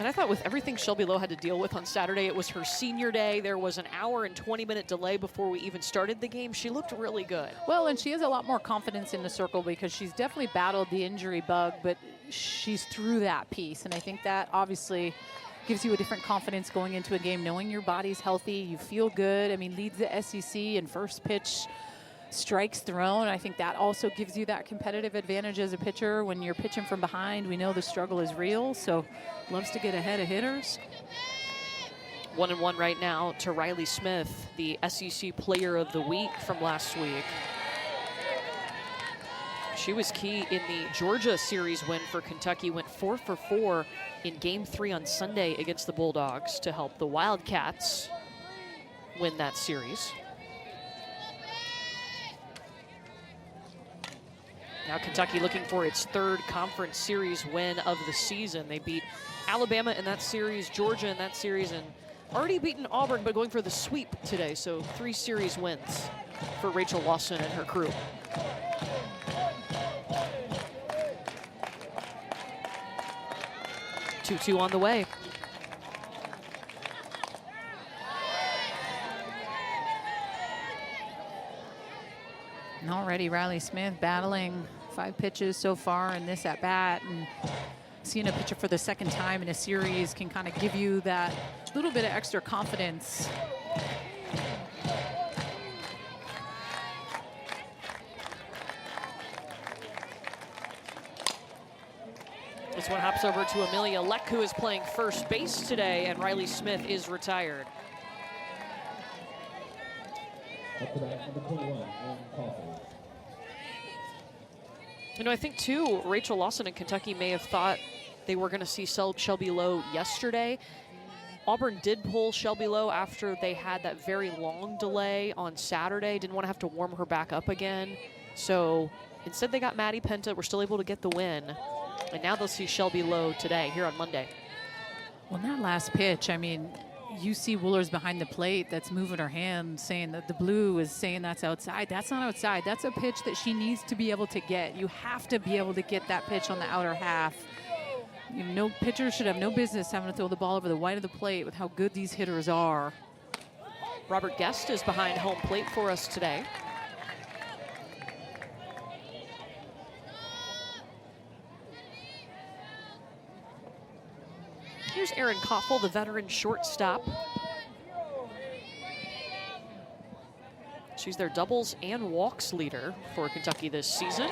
And I thought with everything Shelby Lowe had to deal with on Saturday, it was her senior day. There was an hour and 20-minute delay before we even started the game. She looked really good. Well, and she has a lot more confidence in the circle because she's definitely battled the injury bug, but she's through that piece. And I think that obviously gives you a different confidence going into a game, knowing your body's healthy, you feel good. I mean, leads the SEC in first pitch strikes thrown. I think that also gives you that competitive advantage as a pitcher. When you're pitching from behind, we know the struggle is real, so loves to get ahead of hitters. 1-1 right now to Riley Smith, the SEC Player of the Week from last week. She was key in the Georgia series win for Kentucky, went 4 for 4 in Game 3 on Sunday against the Bulldogs to help the Wildcats win that series. Now Kentucky looking for its third conference series win of the season. They beat Alabama in that series, Georgia in that series, and already beaten Auburn, but going for the sweep today. So 3 series wins for Rachel Lawson and her crew. Two on the way. And already Riley Smith battling 5 pitches so far in this at-bat, and seeing a pitcher for the second time in a series can kind of give you that little bit of extra confidence. This one hops over to Amelia Leck, who is playing first base today, and Riley Smith is retired. Up to bat, number 21, Aaron Coffey. You know, I think, too, Rachel Lawson and Kentucky may have thought they were going to see Shelby Lowe yesterday. Auburn did pull Shelby Lowe after they had that very long delay on Saturday. Didn't want to have to warm her back up again. So instead they got Maddie Penta. We're still able to get the win. And now they'll see Shelby Lowe today, here on Monday. Well, in that last pitch, I mean, you see Woolers behind the plate that's moving her hand, saying that the blue is saying that's outside. That's not outside. That's a pitch that she needs to be able to get. You have to be able to get that pitch on the outer half. You know, no pitcher should have no business having to throw the ball over the white of the plate with how good these hitters are. Robert Guest is behind home plate for us today. Here's Erin Koffel, the veteran shortstop. She's their doubles and walks leader for Kentucky this season.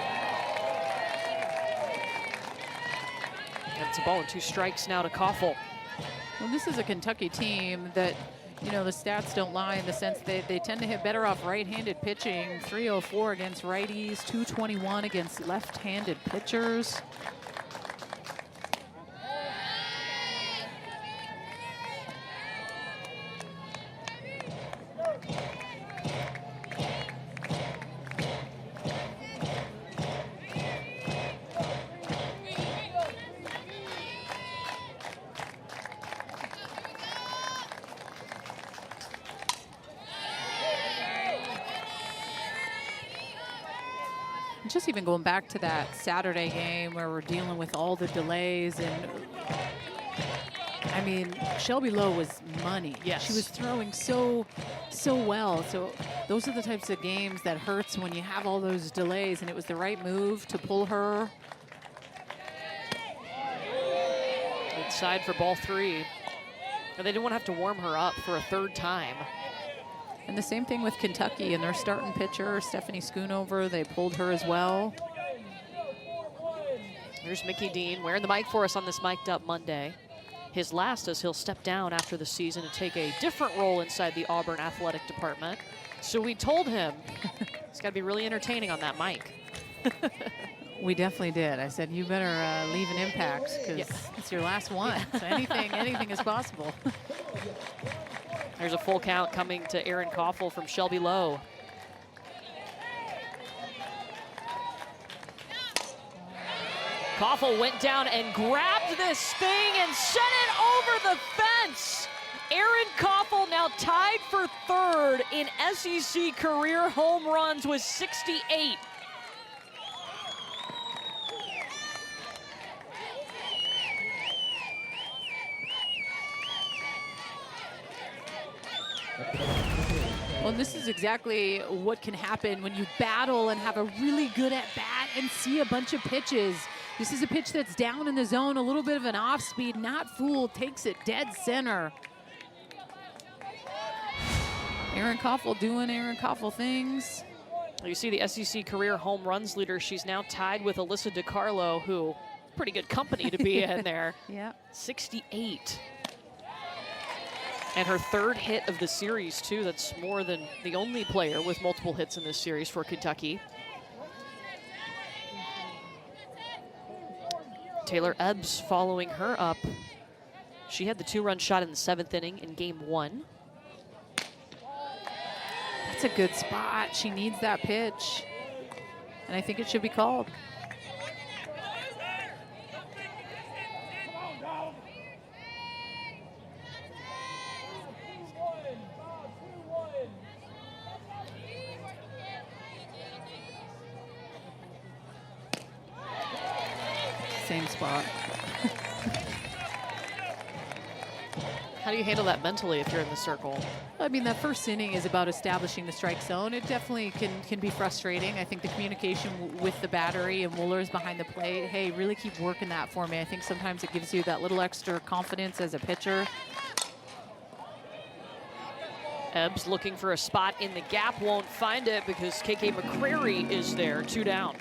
And it's a ball and 2 strikes now to Koffel. Well, this is a Kentucky team that, you know, the stats don't lie in the sense that they tend to hit better off right-handed pitching. 304 against righties, 221 against left-handed pitchers. Just even going back to that Saturday game where we're dealing with all the delays, and I mean, Shelby Lowe was money. Yes. She was throwing so well. So those are the types of games that hurts when you have all those delays, and it was the right move to pull her. Inside for ball 3. And they didn't want to have to warm her up for a 3rd time. And the same thing with Kentucky and their starting pitcher, Stephanie Schoonover. They pulled her as well. Here's Mickey Dean wearing the mic for us on this Mic'd Up Monday. His last, as he'll step down after the season and take a different role inside the Auburn athletic department. So we told him it's got to be really entertaining on that mic. We definitely did. I said, you better leave an impact because it's your last one. So anything is possible. There's a full count coming to Erin Koffel from Shelby Lowe. Koffel went down and grabbed this thing and sent it over the fence. Erin Koffel now tied for 3rd in SEC career home runs with 68. Well, this is exactly what can happen when you battle and have a really good at-bat and see a bunch of pitches. This is a pitch that's down in the zone, a little bit of an off-speed, not fooled, takes it dead center. Erin Koffel doing Erin Koffel things. You see the SEC career home runs leader. She's now tied with Alyssa DiCarlo, who pretty good company to be in there. Yeah. 68. And her third hit of the series, too. That's more than the only player with multiple hits in this series for Kentucky. Taylor Ebbs following her up. She had the 2-run shot in the 7th inning in game 1. That's a good spot. She needs that pitch. And I think it should be called. Same spot. How do you handle that mentally if you're in the circle? I mean, that first inning is about establishing the strike zone. It definitely can be frustrating. I think the communication with the battery and Woolers behind the plate, hey, really keep working that for me. I think sometimes it gives you that little extra confidence as a pitcher. Ebbs looking for a spot in the gap, won't find it because KK McCrary is there, 2 down.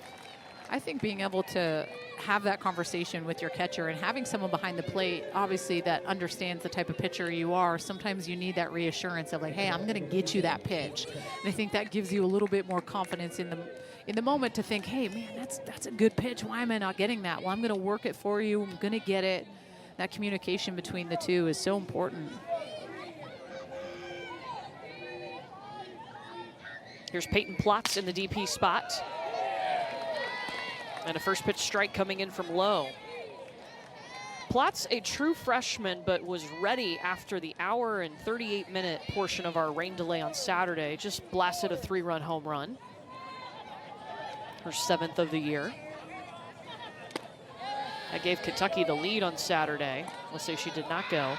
I think being able to have that conversation with your catcher and having someone behind the plate, obviously, that understands the type of pitcher you are, sometimes you need that reassurance of like, hey, I'm going to get you that pitch. And I think that gives you a little bit more confidence in the moment to think, hey, man, that's a good pitch. Why am I not getting that? Well, I'm going to work it for you. I'm going to get it. That communication between the two is so important. Here's Peyton Plotz in the DP spot. And a first pitch strike coming in from low. Plotz, a true freshman, but was ready after the hour and 38-minute portion of our rain delay on Saturday. Just blasted a 3-run home run. Her 7th of the year. That gave Kentucky the lead on Saturday. Let's say she did not go.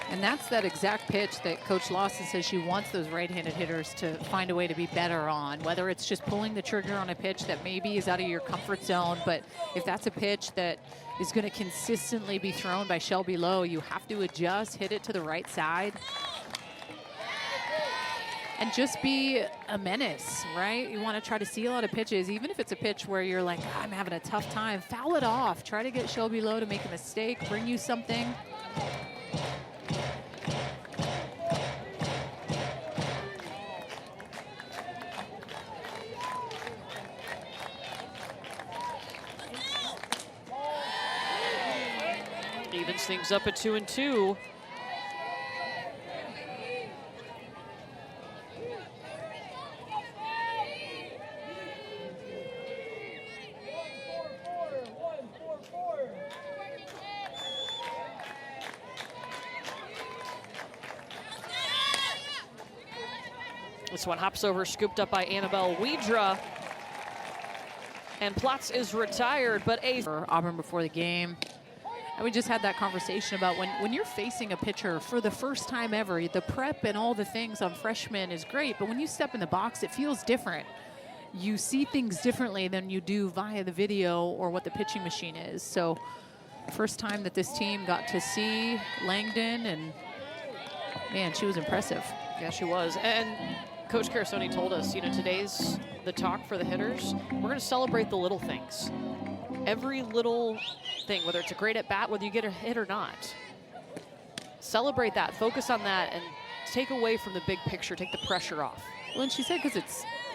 And that's that exact pitch that Coach Lawson says she wants those right-handed hitters to find a way to be better on, whether it's just pulling the trigger on a pitch that maybe is out of your comfort zone, but if that's a pitch that is going to consistently be thrown by Shelby Lowe, you have to adjust, hit it to the right side, and just be a menace, right? You want to try to seal out of pitches, even if it's a pitch where you're like, oh, I'm having a tough time, foul it off. Try to get Shelby Lowe to make a mistake, bring you something. Evens things up at 2-2. This one hops over, scooped up by Annabelle Wedra. And Plotz is retired, but for Auburn before the game. And we just had that conversation about when you're facing a pitcher for the first time ever, the prep and all the things on freshmen is great, but when you step in the box, it feels different. You see things differently than you do via the video or what the pitching machine is. So first time that this team got to see Langdon, and man, she was impressive. Yeah, she was. And Coach Carasoni told us, you know, today's the talk for the hitters. We're going to celebrate the little things. Every little thing, whether it's a great at bat, whether you get a hit or not. Celebrate that, focus on that, and take away from the big picture, take the pressure off. Well, and she said because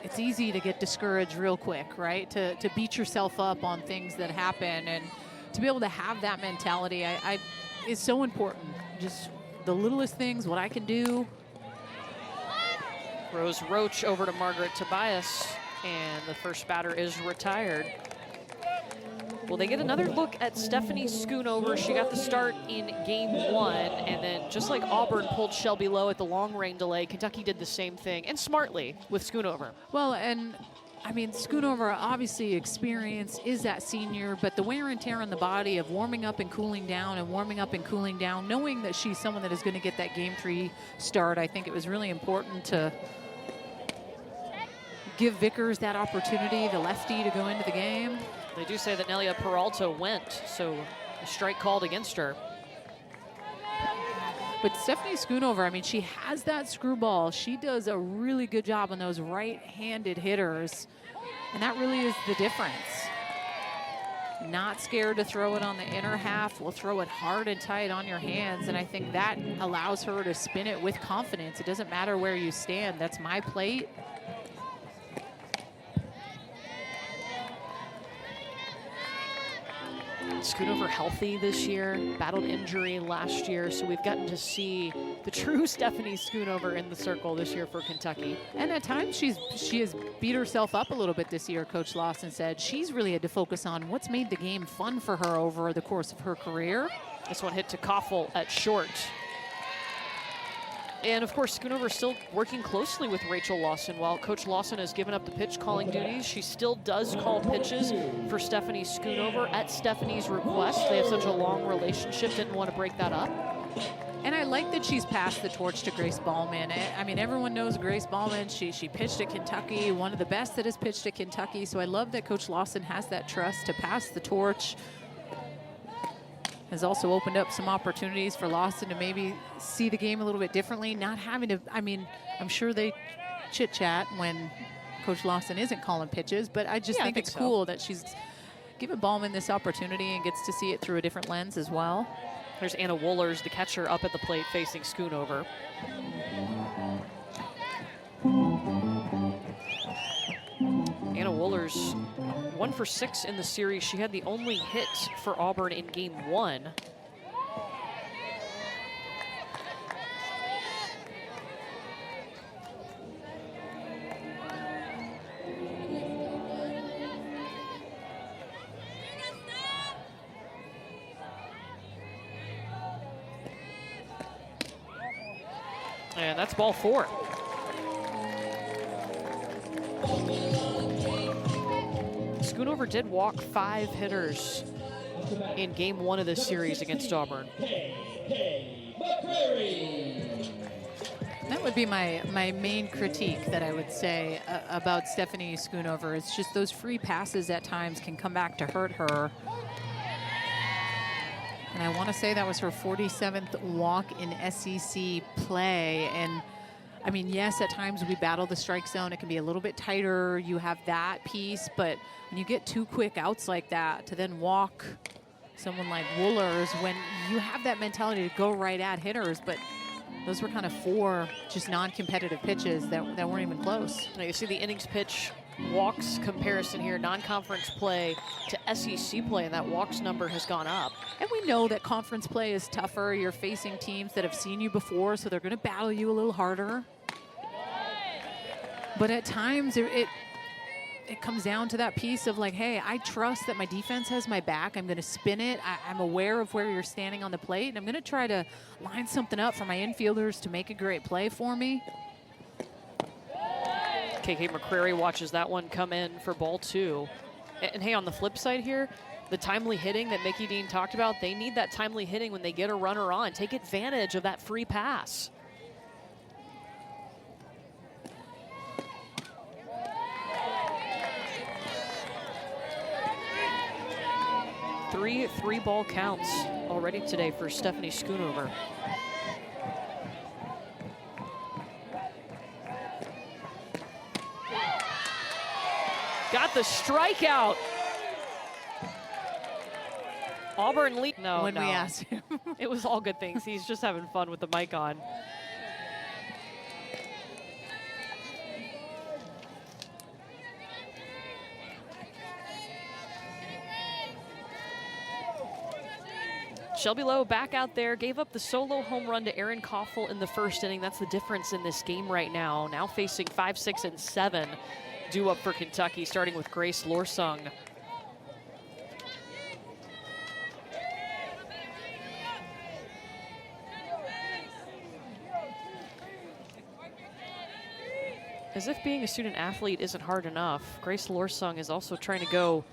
it's easy to get discouraged real quick, right? To beat yourself up on things that happen, and to be able to have that mentality is so important. Just the littlest things, what I can do. Rose Roach over to Margaret Tobias, and the first batter is retired. Well, they get another look at Stephanie Schoonover. She got the start in game 1, and then just like Auburn pulled Shelby Lowe at the long rain delay, Kentucky did the same thing, and smartly with Schoonover. Well, and I mean, Schoonover, obviously experience, is that senior, but the wear and tear on the body of warming up and cooling down and warming up and cooling down, knowing that she's someone that is going to get that game 3 start, I think it was really important to give Vickers that opportunity, the lefty, to go into the game. They do say that Nelia Peralta went, so a strike called against her. But Stephanie Schoonover, I mean, she has that screwball. She does a really good job on those right-handed hitters, and that really is the difference. Not scared to throw it on the inner half, will throw it hard and tight on your hands, and I think that allows her to spin it with confidence. It doesn't matter where you stand. That's my plate. Schoonover healthy this year, battled injury last year, so we've gotten to see the true Stephanie Schoonover in the circle this year for Kentucky. And at times she has beat herself up a little bit this year, Coach Lawson said. She's really had to focus on what's made the game fun for her over the course of her career. This one hit to Koffel at short. And of course, Schoonover still working closely with Rachel Lawson. While Coach Lawson has given up the pitch calling duties, she still does call pitches for Stephanie Schoonover at Stephanie's request. They have such a long relationship, didn't want to break that up. And I like that she's passed the torch to Grace Ballman. I mean, everyone knows Grace Ballman. She pitched at Kentucky, one of the best that has pitched at Kentucky. So I love that Coach Lawson has that trust to pass the torch. Has also opened up some opportunities for Lawson to maybe see the game a little bit differently, not having to, I mean, I'm sure they chit-chat when Coach Lawson isn't calling pitches, but I just think it's cool that she's given Ballman this opportunity and gets to see it through a different lens as well. There's Anna Wohlers, the catcher, up at the plate facing Schoonover. Anna Wohlers, 1 for 6 in the series. She had the only hit for Auburn in game 1. And that's ball 4. Schoonover did walk 5 hitters in game 1 of this series against Auburn. That would be my main critique that I would say about Stephanie Schoonover. It's just those free passes at times can come back to hurt her. And I want to say that was her 47th walk in SEC play. And I mean, yes, at times we battle the strike zone. It can be a little bit tighter. You have that piece, but when you get 2 quick outs like that, to then walk someone like Wohlers, when you have that mentality to go right at hitters, but those were kind of 4 just non-competitive pitches that weren't even close. Now you see the innings pitch walks comparison here, non-conference play to SEC play, and that walks number has gone up. And we know that conference play is tougher. You're facing teams that have seen you before, so they're going to battle you a little harder. But at times, it comes down to that piece of like, hey, I trust that my defense has my back. I'm going to spin it. I'm aware of where you're standing on the plate, and I'm going to try to line something up for my infielders to make a great play for me. KK McCrary watches that one come in for ball 2. And hey, on the flip side here, the timely hitting that Mickey Dean talked about, they need that timely hitting when they get a runner on. Take advantage of that free pass. Three ball counts already today for Stephanie Schoonover. Got the strikeout. Auburn lead. No, when we asked him. It was all good things. He's just having fun with the mic on. Shelby Lowe back out there, gave up the solo home run to Erin Koffel in the first inning. That's the difference in this game right now. Now facing 5, 6, and 7 due up for Kentucky, starting with Grace Lorsung. As if being a student athlete isn't hard enough, Grace Lorsung is also trying to go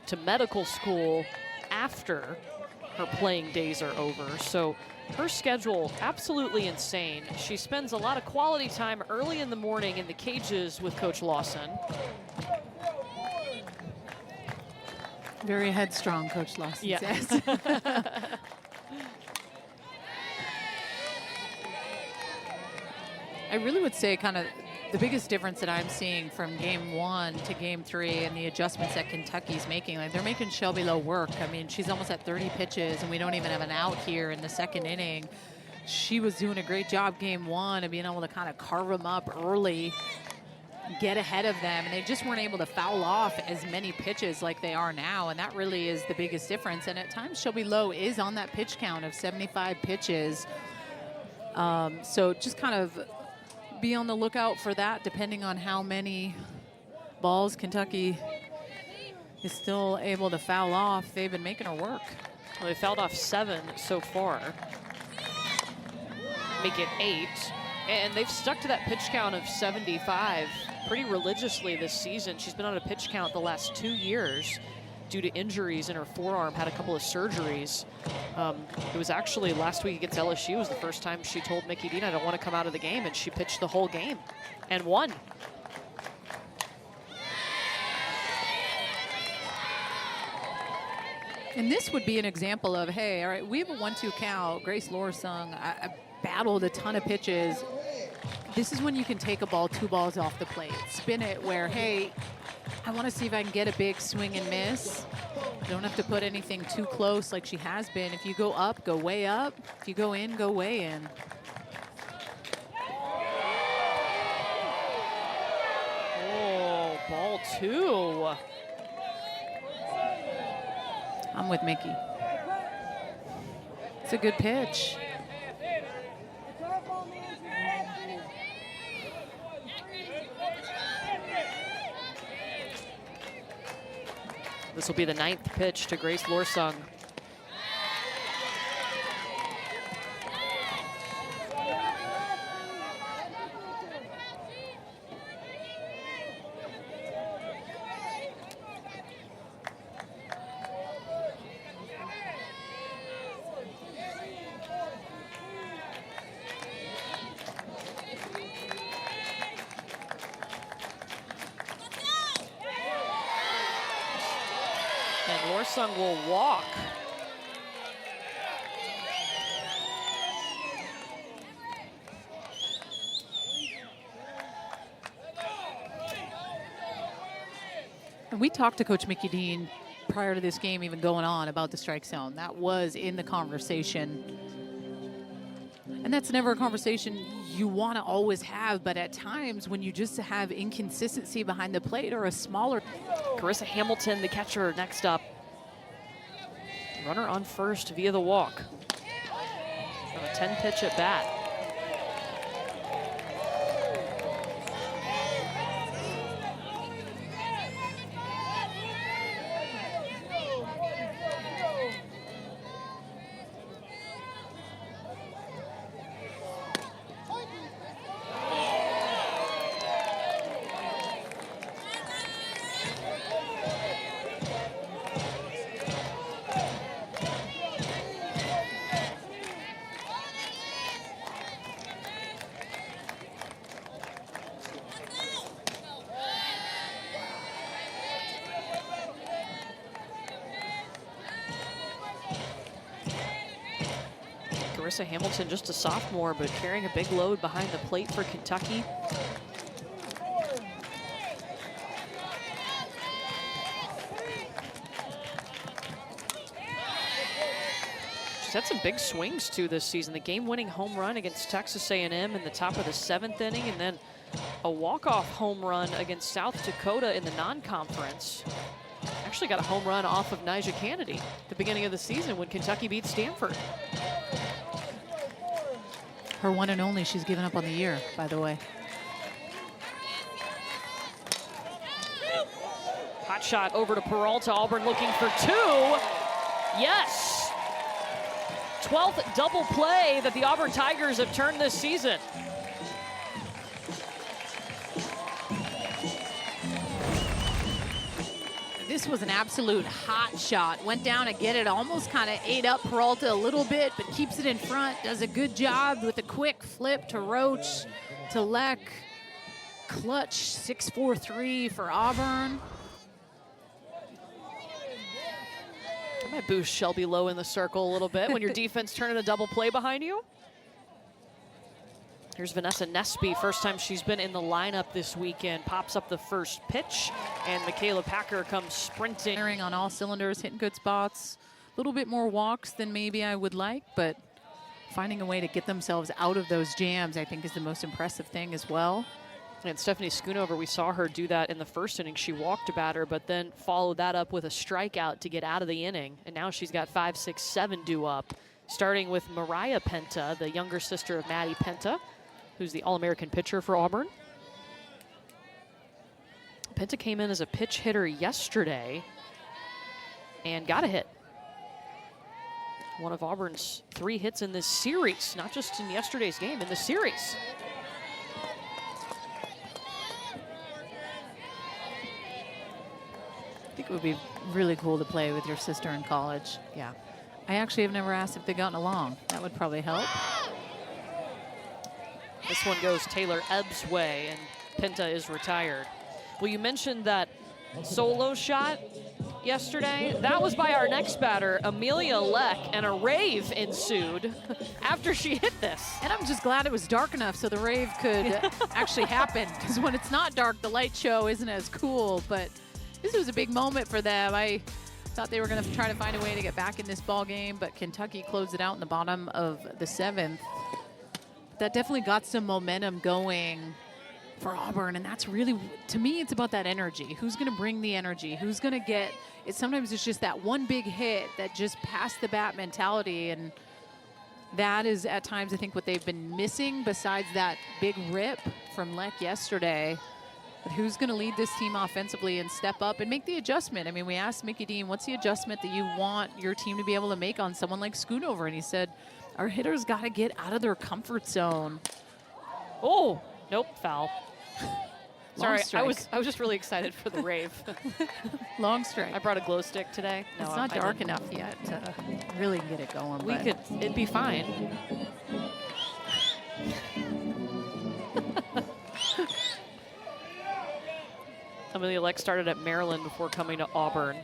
to medical school after her playing days are over. So her schedule, absolutely insane. She spends a lot of quality time early in the morning in the cages with Coach Lawson. Very headstrong, Coach Lawson says. I really would say kind of the biggest difference that I'm seeing from game 1 to game 3 and the adjustments that Kentucky's making, like they're making Shelby Lowe work. I mean, she's almost at 30 pitches and we don't even have an out here in the second inning. She was doing a great job game 1 of being able to kind of carve them up early, get ahead of them, and they just weren't able to foul off as many pitches like they are now, and that really is the biggest difference. And at times Shelby Lowe is on that pitch count of 75 pitches. So just kind of be on the lookout for that, depending on how many balls Kentucky is still able to foul off. They've been making her work. Well, they fouled off 7 so far. Make it 8. And they've stuck to that pitch count of 75 pretty religiously this season. She's been on a pitch count the last 2 years due to injuries in her forearm, had a couple of surgeries. It was actually last week against LSU was the first time she told Mickey Dean, I don't want to come out of the game, and she pitched the whole game and won. And this would be an example of, hey, all right, we have a 1-2 count. Grace Lorsung, I battled a ton of pitches. This is when you can take a ball 2 balls off the plate. Spin it where, hey, I want to see if I can get a big swing and miss. You don't have to put anything too close like she has been. If you go up, go way up. If you go in, go way in. Oh, ball 2. I'm with Mickey. It's a good pitch. This will be the 9th pitch to Grace Lorsung. Lorsung will walk. And we talked to Coach Mickey Dean prior to this game even going on about the strike zone. That was in the conversation. And that's never a conversation you want to always have, but at times when you just have inconsistency behind the plate or a smaller... Carissa Hamilton, the catcher, next up. Runner on first via the walk. On a 10-pitch at bat. Carissa Hamilton, just a sophomore, but carrying a big load behind the plate for Kentucky. She's had some big swings too this season. The game-winning home run against Texas A&M in the top of the 7th inning, and then a walk-off home run against South Dakota in the non-conference. Actually got a home run off of Nyjah Kennedy at the beginning of the season when Kentucky beat Stanford. Her one and only she's given up on the year, by the way. Hot shot over to Peralta. Auburn looking for 2. Yes! 12th double play that the Auburn Tigers have turned this season. This was an absolute hot shot. Went down to get it, almost kind of ate up Peralta a little bit, but keeps it in front. Does a good job with a quick flip to Roach, to Leck. Clutch 6-4-3 for Auburn. That might boost Shelby Lowe in the circle a little bit when your defense turning a double play behind you. Here's Vanessa Nesby, first time she's been in the lineup this weekend. Pops up the first pitch, and Michaela Packer comes sprinting. Firing on all cylinders, hitting good spots. A little bit more walks than maybe I would like, but finding a way to get themselves out of those jams, I think, is the most impressive thing as well. And Stephanie Schoonover, we saw her do that in the first inning. She walked a batter, but then followed that up with a strikeout to get out of the inning. And now she's got 5, 6, 7 due up, starting with Mariah Penta, the younger sister of Maddie Penta, who's the All-American pitcher for Auburn. Penta came in as a pitch hitter yesterday and got a hit. One of Auburn's 3 hits in this series, not just in yesterday's game, in the series. I think it would be really cool to play with your sister in college. Yeah. I actually have never asked if they've gotten along. That would probably help. This one goes Taylor Ebb's way, and Penta is retired. Well, you mentioned that solo shot yesterday. That was by our next batter, Amelia Leck, and a rave ensued after she hit this. And I'm just glad it was dark enough so the rave could actually happen, because when it's not dark, the light show isn't as cool. But this was a big moment for them. I thought they were going to try to find a way to get back in this ball game, but Kentucky closed it out in the bottom of the 7th. That definitely got some momentum going for Auburn, and that's really, to me, it's about that energy. Who's going to bring the energy? Who's going to get it? Sometimes it's just that one big hit that just passed the bat mentality, and that is at times, I think, what they've been missing besides that big rip from Leck yesterday. But who's going to lead this team offensively and step up and make the adjustment? I mean, we asked Mickey Dean, what's the adjustment that you want your team to be able to make on someone like Schoonover? And he said, our hitters got to get out of their comfort zone. Oh, nope, foul. Sorry, strike. I was just really excited for the rave. Long strike. I brought a glow stick today. No, it's not I dark didn't. enough yet to really get it going. It'd be fine. Amelia Leck started at Maryland before coming to Auburn.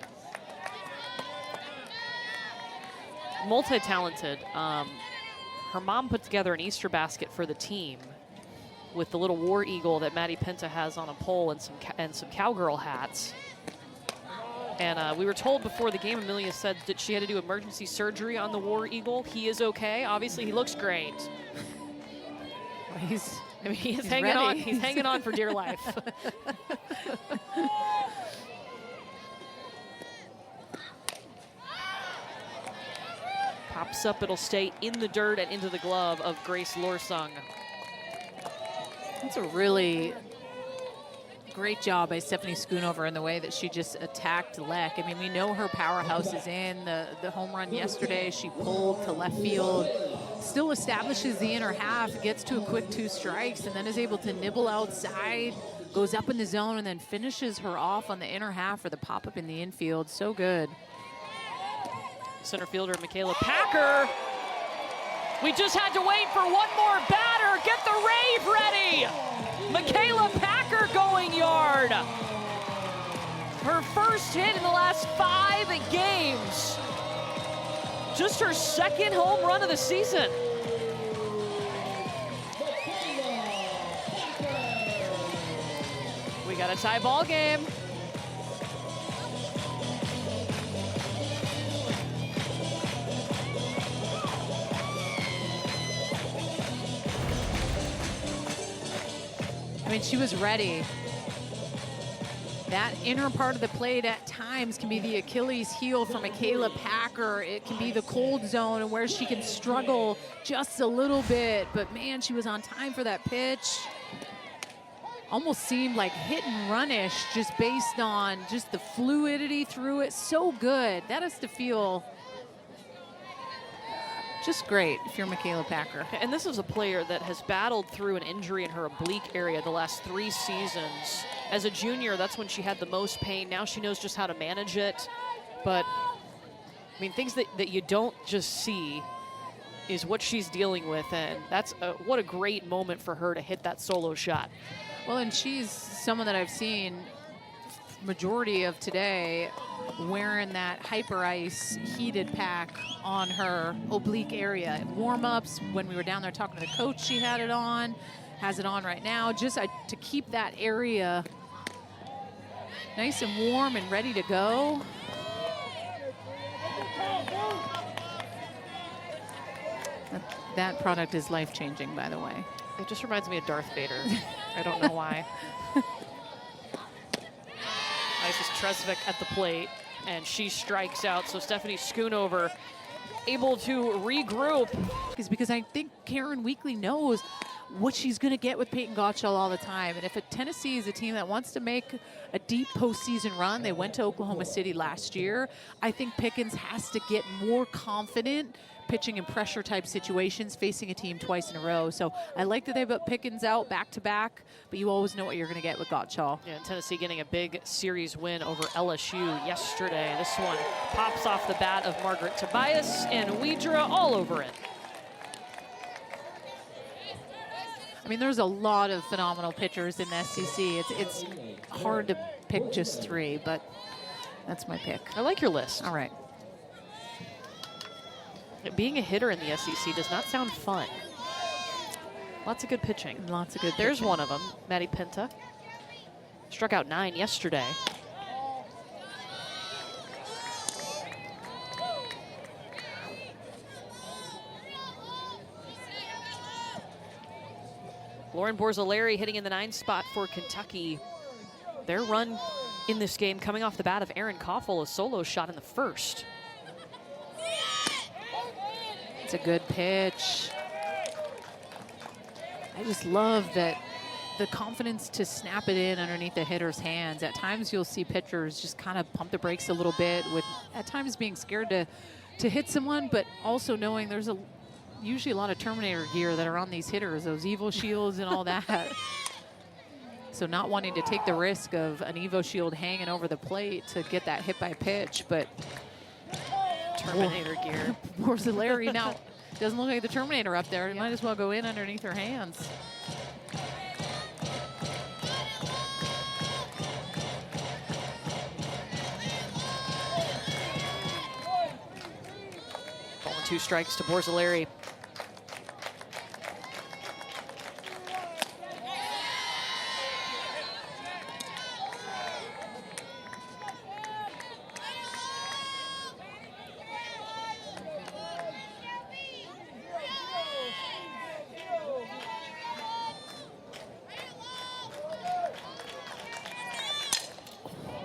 Multi-talented. Her mom put together an Easter basket for the team with the little war eagle that Maddie Penta has on a pole and some cowgirl hats. And we were told before the game, Amelia said that she had to do emergency surgery on the war eagle. He is okay. Obviously, he looks great. He's hanging ready. on. He's hanging on for dear life. Pops up, it'll stay in the dirt and into the glove of Grace Lorsung. It's a really great job by Stephanie Schoonover in the way that she just attacked Leck. I mean, we know her powerhouse is in. The home run yesterday, she pulled to left field, still establishes the inner half, gets to a quick 2 strikes, and then is able to nibble outside, goes up in the zone, and then finishes her off on the inner half for the pop-up in the infield. So good. Center fielder Michaela Packer. We just had to wait for one more batter. Get the rave ready. Michaela Packer going yard. Her first hit in the last 5 games. Just her 2nd home run of the season. We got a tie ball game. I mean, she was ready. That inner part of the plate at times can be the Achilles heel for Michaela Packer. It can be the cold zone and where she can struggle just a little bit. But man, she was on time for that pitch. Almost seemed like hit and run-ish just based on just the fluidity through it. So good. That has to feel just great if you're Michaela Packer. And this is a player that has battled through an injury in her oblique area the last 3 seasons. As a junior, that's when she had the most pain. Now she knows just how to manage it. But, I mean, things that you don't just see is what she's dealing with. And that's what a great moment for her to hit that solo shot. Well, and she's someone that I've seen majority of today wearing that hyper ice heated pack on her oblique area. Warm-ups, when we were down there talking to the coach, she had it on, has it on right now, just to keep that area nice and warm and ready to go. That product is life-changing, by the way. It just reminds me of Darth Vader. I don't know why. Isis Tresvik at the plate, and she strikes out. So Stephanie Schoonover able to regroup. Because I think Karen Weekly knows what she's going to get with Peyton Gottschall all the time. And if Tennessee is a team that wants to make a deep postseason run, they went to Oklahoma City last year, I think Pickens has to get more confident pitching in pressure type situations, facing a team twice in a row. So I like that they put Pickens out back to back, but you always know what you're going to get with Gottschall. Yeah, and Tennessee getting a big series win over LSU yesterday. This one pops off the bat of Margaret Tobias, and Widra all over it. I mean, there's a lot of phenomenal pitchers in the SEC. It's hard to pick just 3, but that's my pick. I like your list. All right. Being a hitter in the SEC does not sound fun. Lots of good pitching. Lots of good There's pitching. one of them, Maddie Pinta. Struck out 9 yesterday. Lauren Borzilleri hitting in the 9 spot for Kentucky. Their run in this game coming off the bat of Erin Koffel, a solo shot in the first. It's a good pitch. I just love that the confidence to snap it in underneath the hitter's hands. At times you'll see pitchers just kind of pump the brakes a little bit, with at times being scared to hit someone, but also knowing there's usually a lot of Terminator gear that are on these hitters, those Evo shields and all that. So not wanting to take the risk of an Evo shield hanging over the plate to get that hit by pitch, but Terminator gear. Borzilleri now doesn't look like the Terminator up there. It might as well go in underneath her hands. Ball and 2 strikes to Borzilleri.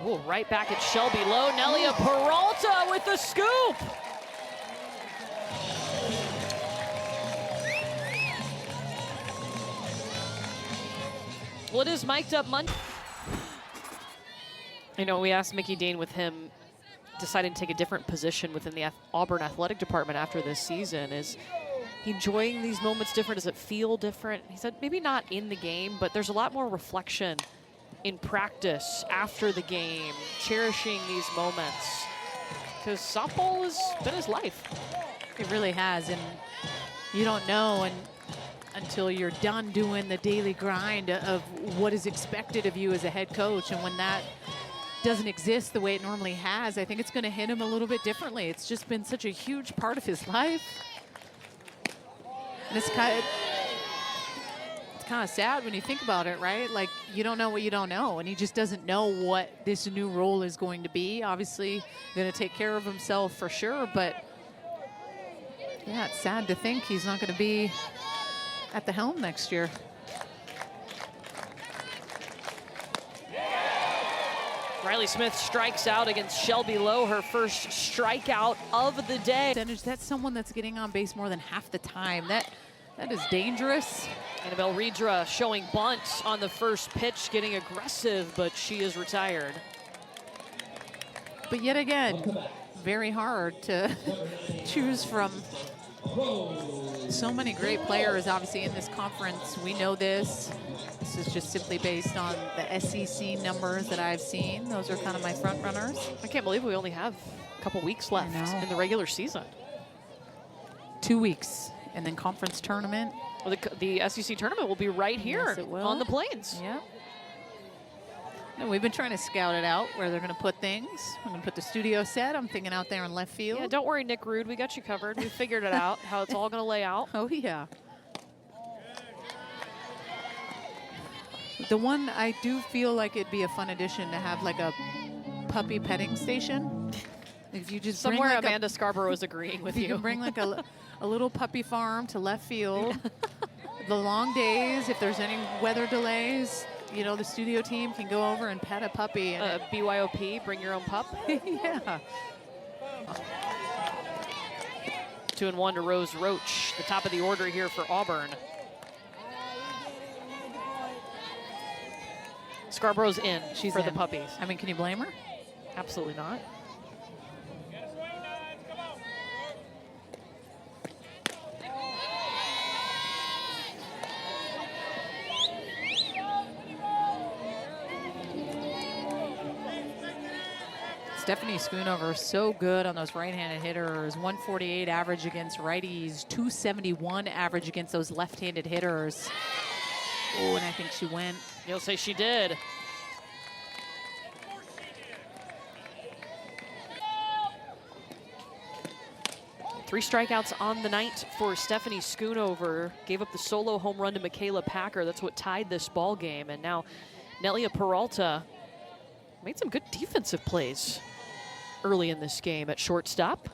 Ooh, right back at Shelby Lowe. Nelia Peralta with the scoop. Well, it is mic'd up Monday. You know, we asked Mickey Dean with him deciding to take a different position within the Auburn athletic department after this season. Is he enjoying these moments different? Does it feel different? He said maybe not in the game, but there's a lot more reflection in practice after the game, cherishing these moments, because softball has been his life. It really has, and you don't know until you're done doing the daily grind of what is expected of you as a head coach. And when that doesn't exist the way it normally has, I think it's going to hit him a little bit differently. It's just been such a huge part of his life. And it's kind of sad when you think about it, right? Like, you don't know what you don't know, and he just doesn't know what this new role is going to be. Obviously going to take care of himself for sure, but yeah, it's sad to think he's not going to be at the helm next year. Riley Smith strikes out against Shelby Lowe, her first strikeout of the day. That's someone that's getting on base more than half the time. That is dangerous. Annabelle Riedra showing bunt on the first pitch, getting aggressive, but she is retired. But yet again, very hard to choose from So many great players, obviously, in this conference. We know this. This is just simply based on the SEC numbers that I've seen. Those are kind of my front runners. I can't believe we only have a couple weeks left in the regular season. 2 weeks, and then conference tournament. Well, the SEC tournament will be right here on the Plains. Yeah. And we've been trying to scout it out where they're going to put things. I'm going to put the studio set. I'm thinking out there in left field. Yeah, don't worry, Nick Rude. We got you covered. We figured it out, how it's all going to lay out. Oh, yeah. The one I do feel like it'd be a fun addition to have like a puppy petting station. If you just somewhere like Amanda Scarborough is agreeing with you. You can bring like a little puppy farm to left field. The long days, if there's any weather delays, you know, the studio team can go over and pet a puppy. And BYOP, bring your own pup. Yeah. 2-1 to Rose Roach, the top of the order here for Auburn. Scarborough's in for the puppies. I mean, can you blame her? Absolutely not. Stephanie Schoonover, so good on those right-handed hitters. 148 average against righties, 271 average against those left-handed hitters. Oh, and I think she went. You'll say she did. Three strikeouts on the night for Stephanie Schoonover. Gave up the solo home run to Michaela Packer. That's what tied this ball game. And now Nelia Peralta made some good defensive plays early in this game at shortstop.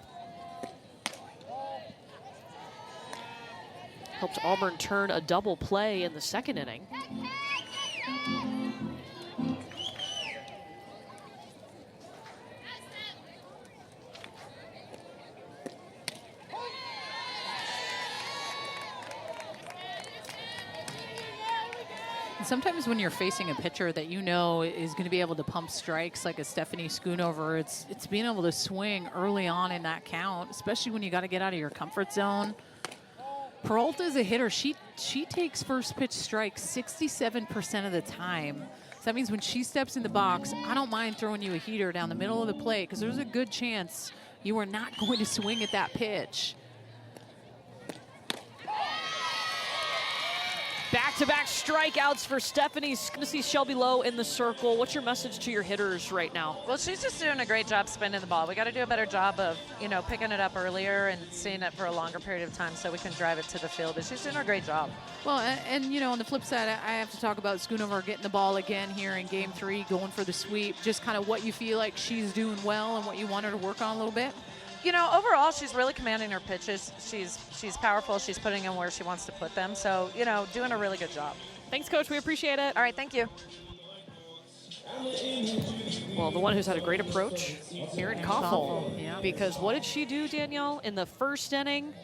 Helped Auburn turn a double play in the second inning. Sometimes when you're facing a pitcher that you know is going to be able to pump strikes like a Stephanie Schoonover, it's being able to swing early on in that count, especially when you got to get out of your comfort zone. Peralta is a hitter. She takes first pitch strikes 67% of the time. So that means when she steps in the box, I don't mind throwing you a heater down the middle of the plate because there's a good chance you are not going to swing at that pitch. Back-to-back strikeouts for Stephanie. Going to see Shelby Lowe in the circle. What's your message to your hitters right now? Well, she's just doing a great job spinning the ball. We got to do a better job of, you know, picking it up earlier and seeing it for a longer period of time so we can drive it to the field. But she's doing a great job. Well, and you know, on the flip side, I have to talk about Schoonover getting the ball again here in Game 3, going for the sweep. Just kind of what you feel like she's doing well and what you want her to work on a little bit. You know, overall, she's really commanding her pitches. She's powerful. She's putting them where she wants to put them. So, you know, doing a really good job. Thanks, Coach. We appreciate it. All right, thank you. Well, the one who's had a great approach, Erin Koffel. Yeah. Because what did she do, Danielle, in the first inning?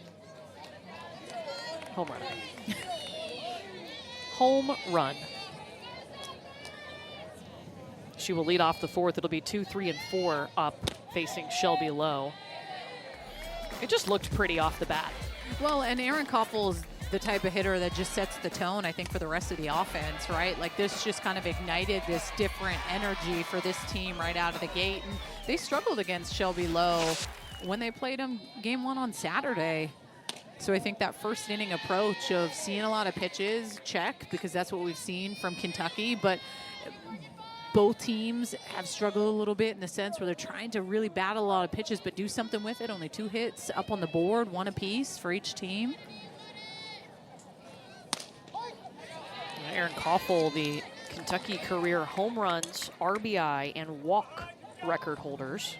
Home run. Home run. She will lead off the fourth. It'll be 2, 3, and 4 up facing Shelby Lowe. It just looked pretty off the bat. Well, and Erin Koffel's the type of hitter that just sets the tone, I think, for the rest of the offense, right? Like, this just kind of ignited this different energy for this team right out of the gate. And they struggled against Shelby Lowe when they played them Game 1 on Saturday. So I think that first inning approach of seeing a lot of pitches, check, because that's what we've seen from Kentucky. But both teams have struggled a little bit in the sense where they're trying to really battle a lot of pitches but do something with it. Only 2 hits up on the board, 1 apiece for each team. Erin Koffel, the Kentucky career home runs, RBI, and walk record holders.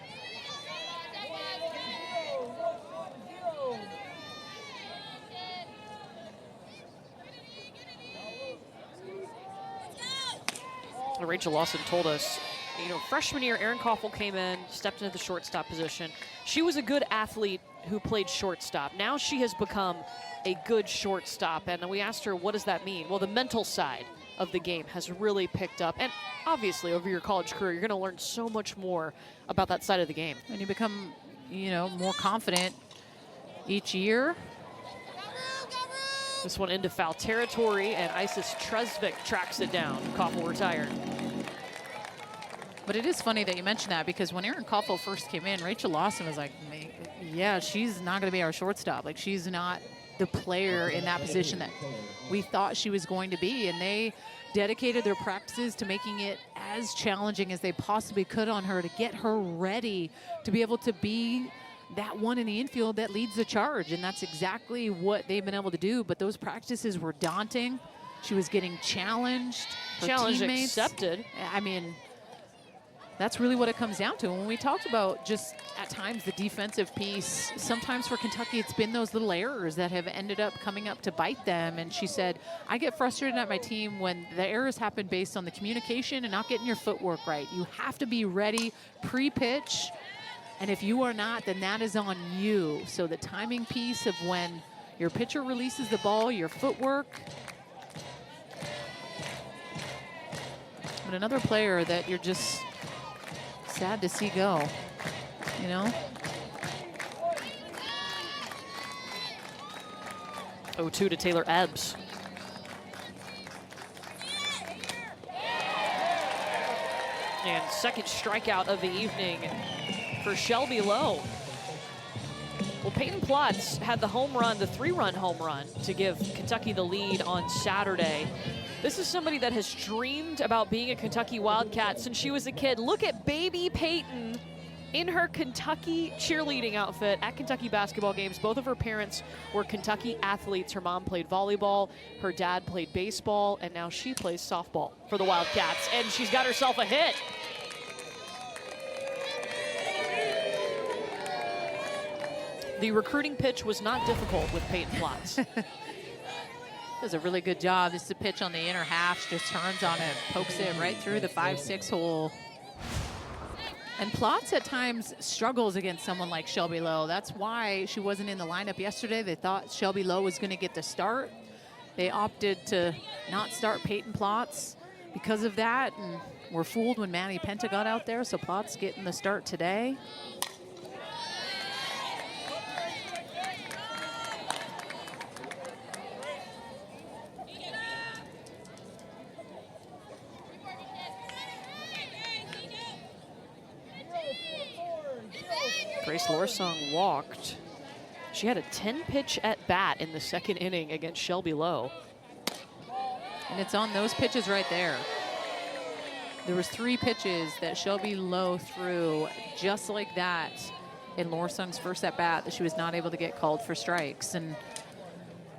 Rachel Lawson told us, you know, freshman year, Erin Koffel came in, stepped into the shortstop position. She was a good athlete who played shortstop. Now she has become a good shortstop, and we asked her, what does that mean? Well, the mental side of the game has really picked up, and obviously over your college career, you're going to learn so much more about that side of the game. And you become, you know, more confident each year. This one into foul territory, and Isis Tresvik tracks it down. Koffel retired. But it is funny that you mentioned that, because when Erin Koffel first came in, Rachel Lawson was like, yeah, she's not going to be our shortstop. Like, she's not the player in that position that we thought she was going to be. And they dedicated their practices to making it as challenging as they possibly could on her to get her ready to be able to be that one in the infield that leads the charge. And that's exactly what they've been able to do. But those practices were daunting. She was getting challenged. Her Challenge teammates, accepted. I mean, that's really what it comes down to. When we talked about just at times the defensive piece, sometimes for Kentucky it's been those little errors that have ended up coming up to bite them. And she said, I get frustrated at my team when the errors happen based on the communication and not getting your footwork right. You have to be ready pre-pitch, and if you are not, then that is on you. So the timing piece of when your pitcher releases the ball, your footwork. But another player that you're just sad to see go, you know? 0-2 to Taylor Ebbs. And second strikeout of the evening for Shelby Lowe. Well, Peyton Plotz had the home run, the 3-run home run, to give Kentucky the lead on Saturday. This is somebody that has dreamed about being a Kentucky Wildcat since she was a kid. Look at baby Peyton in her Kentucky cheerleading outfit at Kentucky basketball games. Both of her parents were Kentucky athletes. Her mom played volleyball, her dad played baseball, and now she plays softball for the Wildcats. And she's got herself a hit. The recruiting pitch was not difficult with Peyton Plotz. Does a really good job. This is a pitch on the inner half. She just turns on it, pokes it right through the 5-6 hole. And Plotz at times struggles against someone like Shelby Lowe. That's why she wasn't in the lineup yesterday. They thought Shelby Lowe was going to get the start. They opted to not start Peyton Plotz because of that, and were fooled when Manny Penta got out there. So Plotz getting the start today. Grace Lorsong walked. She had a 10-pitch at bat in the second inning against Shelby Lowe. And it's on those pitches right there. There was 3 pitches that Shelby Lowe threw just like that in Lorsong's first at bat that she was not able to get called for strikes. And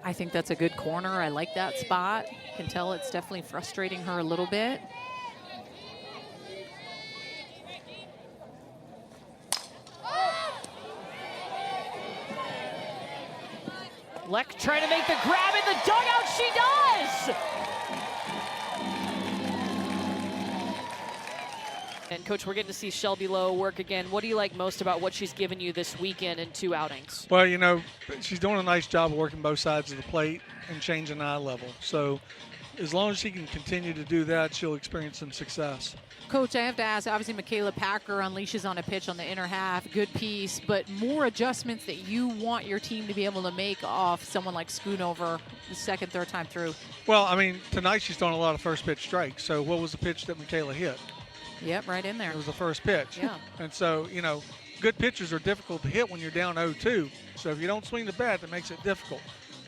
I think that's a good corner. I like that spot. Can tell it's definitely frustrating her a little bit. Leck trying to make the grab in the dugout. She does! And Coach, we're getting to see Shelby Lowe work again. What do you like most about what she's given you this weekend in 2 outings? Well, you know, she's doing a nice job of working both sides of the plate and changing eye level. So as long as she can continue to do that, she'll experience some success. Coach, I have to ask, obviously Michaela Packer unleashes on a pitch on the inner half, good piece, but more adjustments that you want your team to be able to make off someone like Schoonover the second, third time through. Well, I mean, tonight she's throwing a lot of first pitch strikes. So what was the pitch that Michaela hit? Yep, right in there. It was the first pitch. Yeah. And so, you know, good pitches are difficult to hit when you're down 0-2. So if you don't swing the bat, that makes it difficult.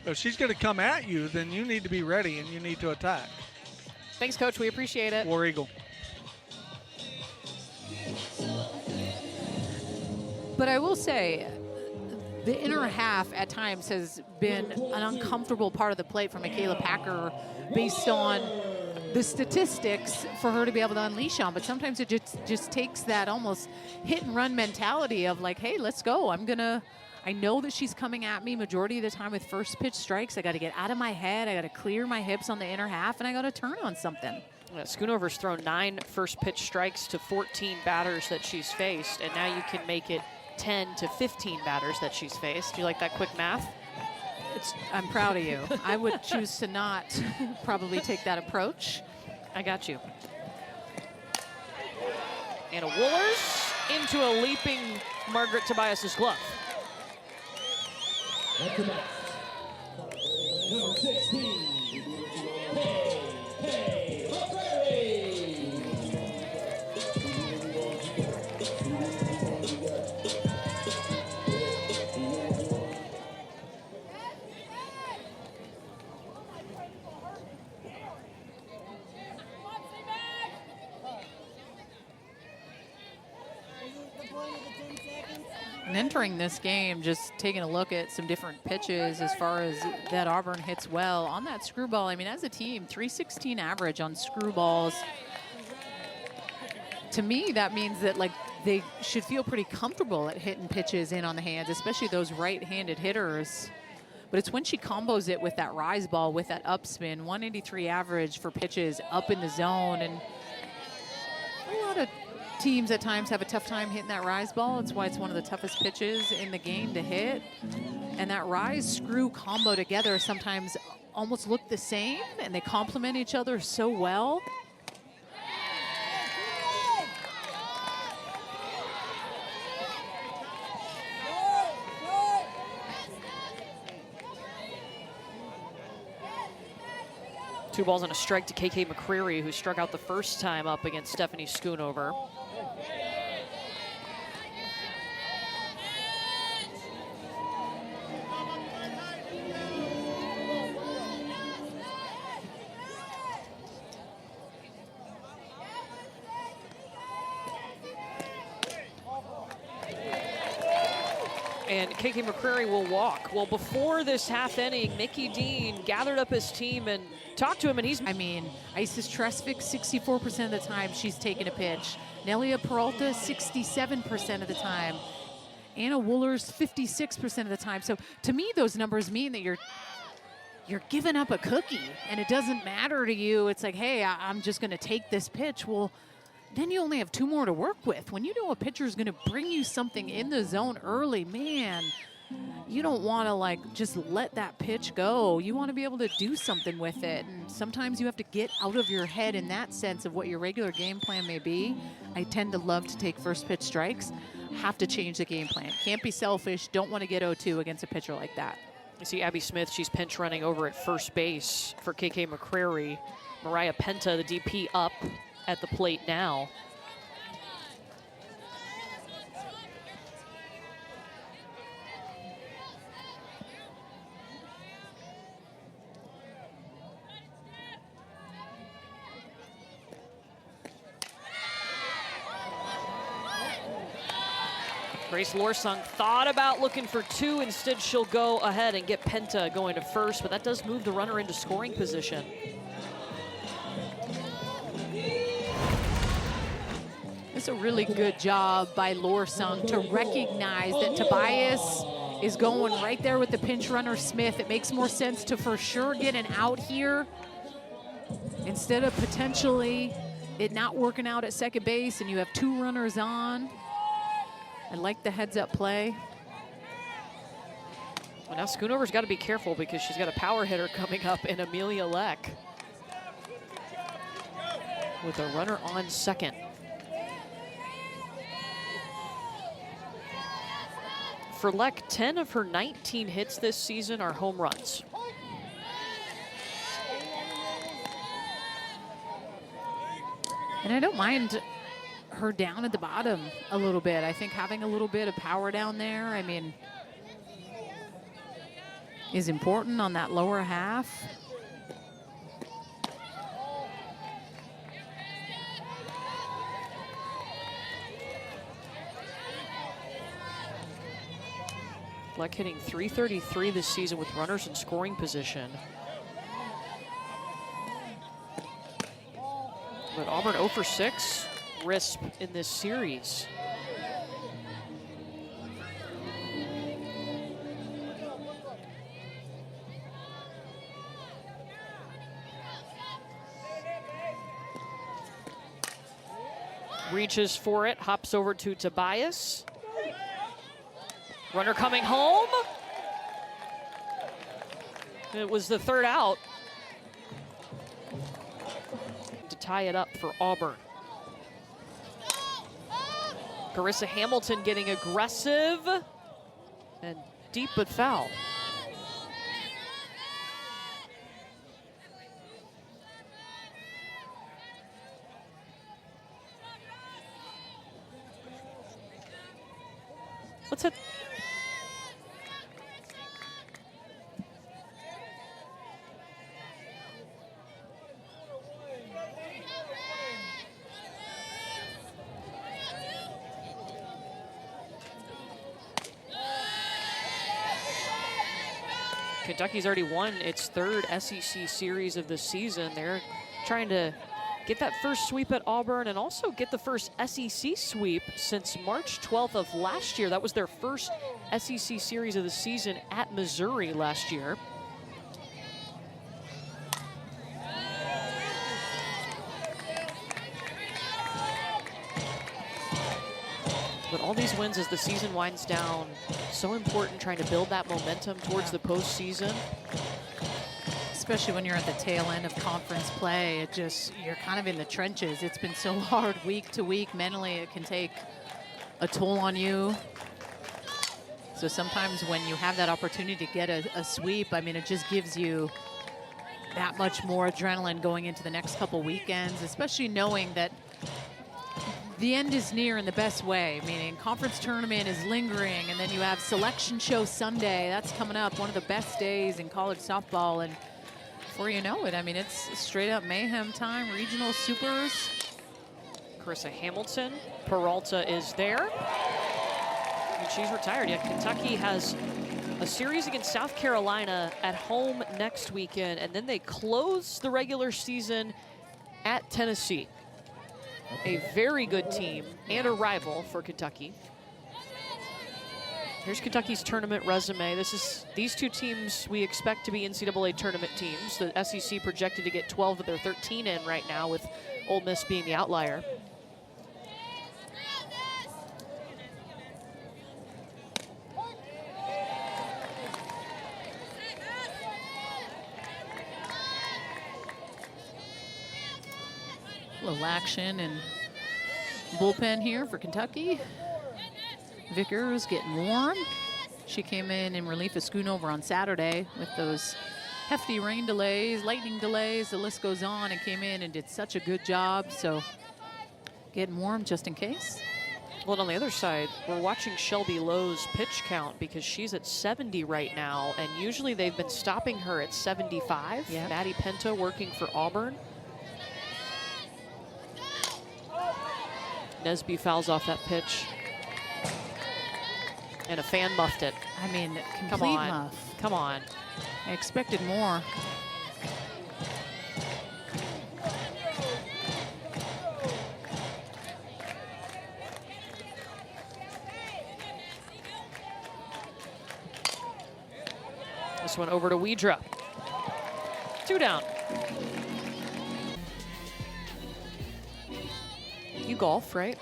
If she's going to come at you, then you need to be ready and you need to attack. Thanks, Coach. We appreciate it. War Eagle. But I will say, the inner half at times has been an uncomfortable part of the plate for Michaela Packer based on the statistics for her to be able to unleash on. But sometimes it just takes that almost hit and run mentality of like, hey, let's go. I know that she's coming at me majority of the time with first pitch strikes. I got to get out of my head. I got to clear my hips on the inner half, and I got to turn on something. Schoonover's thrown 9 first pitch strikes to 14 batters that she's faced, and now you can make it 10 to 15 batters that she's faced. Do you like that quick math? I'm proud of you. I would choose to not probably take that approach. I got you. And a Woolers into a leaping Margaret Tobias's glove. Number 16. Hey, McCrary. And entering this game, just taking a look at some different pitches as far as that Auburn hits well. On that screwball, I mean, as a team, 316 average on screwballs. To me, that means that, like, they should feel pretty comfortable at hitting pitches in on the hands, especially those right-handed hitters. But it's when she combos it with that rise ball, with that upspin, 183 average for pitches up in the zone. And a lot of teams at times have a tough time hitting that rise ball. It's why it's one of the toughest pitches in the game to hit. And that rise screw combo together sometimes almost look the same, and they complement each other so well. Two balls and a strike to KK McCreary, who struck out the first time up against Stephanie Schoonover. And KK McCreary will walk. Well, before this half inning, Mickey Dean gathered up his team and talked to him, and I mean, Isis Tresvik, 64% of the time she's taking a pitch. Nelia Peralta, 67% of the time. Anna Woolers, 56% of the time. So to me, those numbers mean that you're giving up a cookie, and it doesn't matter to you. It's like, hey, I'm just going to take this pitch. Well, then you only have two more to work with. When you know a pitcher is going to bring you something in the zone early, man, you don't want to, like, just let that pitch go. You want to be able to do something with it. And sometimes you have to get out of your head in that sense of what your regular game plan may be. I tend to love to take first pitch strikes. Have to change the game plan. Can't be selfish. Don't want to get 0-2 against a pitcher like that. You see Abby Smith, she's pinch running over at first base for KK McCreary. Mariah Penta, the DP, up at the plate now. Grace Lorsung thought about looking for two. Instead, she'll go ahead and get Penta going to first, but that does move the runner into scoring position. It's a really good job by Lorsung to recognize that Tobias is going right there with the pinch runner Smith. It makes more sense to for sure get an out here instead of potentially it not working out at second base and you have two runners on. I like the heads-up play. Well, now Schoonover's got to be careful because she's got a power hitter coming up in Amelia Leck with a runner on second. For Leck, 10 of her 19 hits this season are home runs. And I don't mind her down at the bottom a little bit. I think having a little bit of power down there, I mean, is important on that lower half. Leck hitting .333 this season with runners in scoring position. But Auburn 0 for 6, RISP in this series. Reaches for it, hops over to Tobias. Runner coming home. It was the third out to tie it up for Auburn. Carissa Hamilton getting aggressive and deep but foul. Let's hit. Kentucky's already won its 3rd SEC series of the season. They're trying to get that first sweep at Auburn and also get the first SEC sweep since March 12th of last year. That was their first SEC series of the season at Missouri last year. But all these wins as the season winds down, so important trying to build that momentum towards the postseason. Especially when you're at the tail end of conference play, you're kind of in the trenches. It's been so hard week to week. Mentally, it can take a toll on you. So sometimes when you have that opportunity to get a sweep, I mean, it just gives you that much more adrenaline going into the next couple weekends, especially knowing that the end is near in the best way, meaning conference tournament is lingering, and then you have selection show Sunday. That's coming up, one of the best days in college softball. And before you know it, I mean, it's straight up mayhem time, regional supers. Carissa Hamilton, Peralta is there. And she's retired. Yet Kentucky has a series against South Carolina at home next weekend, and then they close the regular season at Tennessee. A very good team and a rival for Kentucky. Here's Kentucky's tournament resume. These two teams we expect to be NCAA tournament teams. The SEC projected to get 12 of their 13 in right now, with Ole Miss being the outlier. A little action and bullpen here for Kentucky. Vickers getting warm. She came in relief of Schoonover on Saturday with those hefty rain delays, lightning delays, the list goes on, and came in and did such a good job. So getting warm just in case. Well, on the other side, we're watching Shelby Lowe's pitch count because she's at 70 right now, and usually they've been stopping her at 75. Yep. Maddie Penta working for Auburn. Nesby fouls off that pitch. And a fan muffed it. I mean, Come complete on. muff. Come on. I expected more. This one over to Widra. 2 down. You golf, right?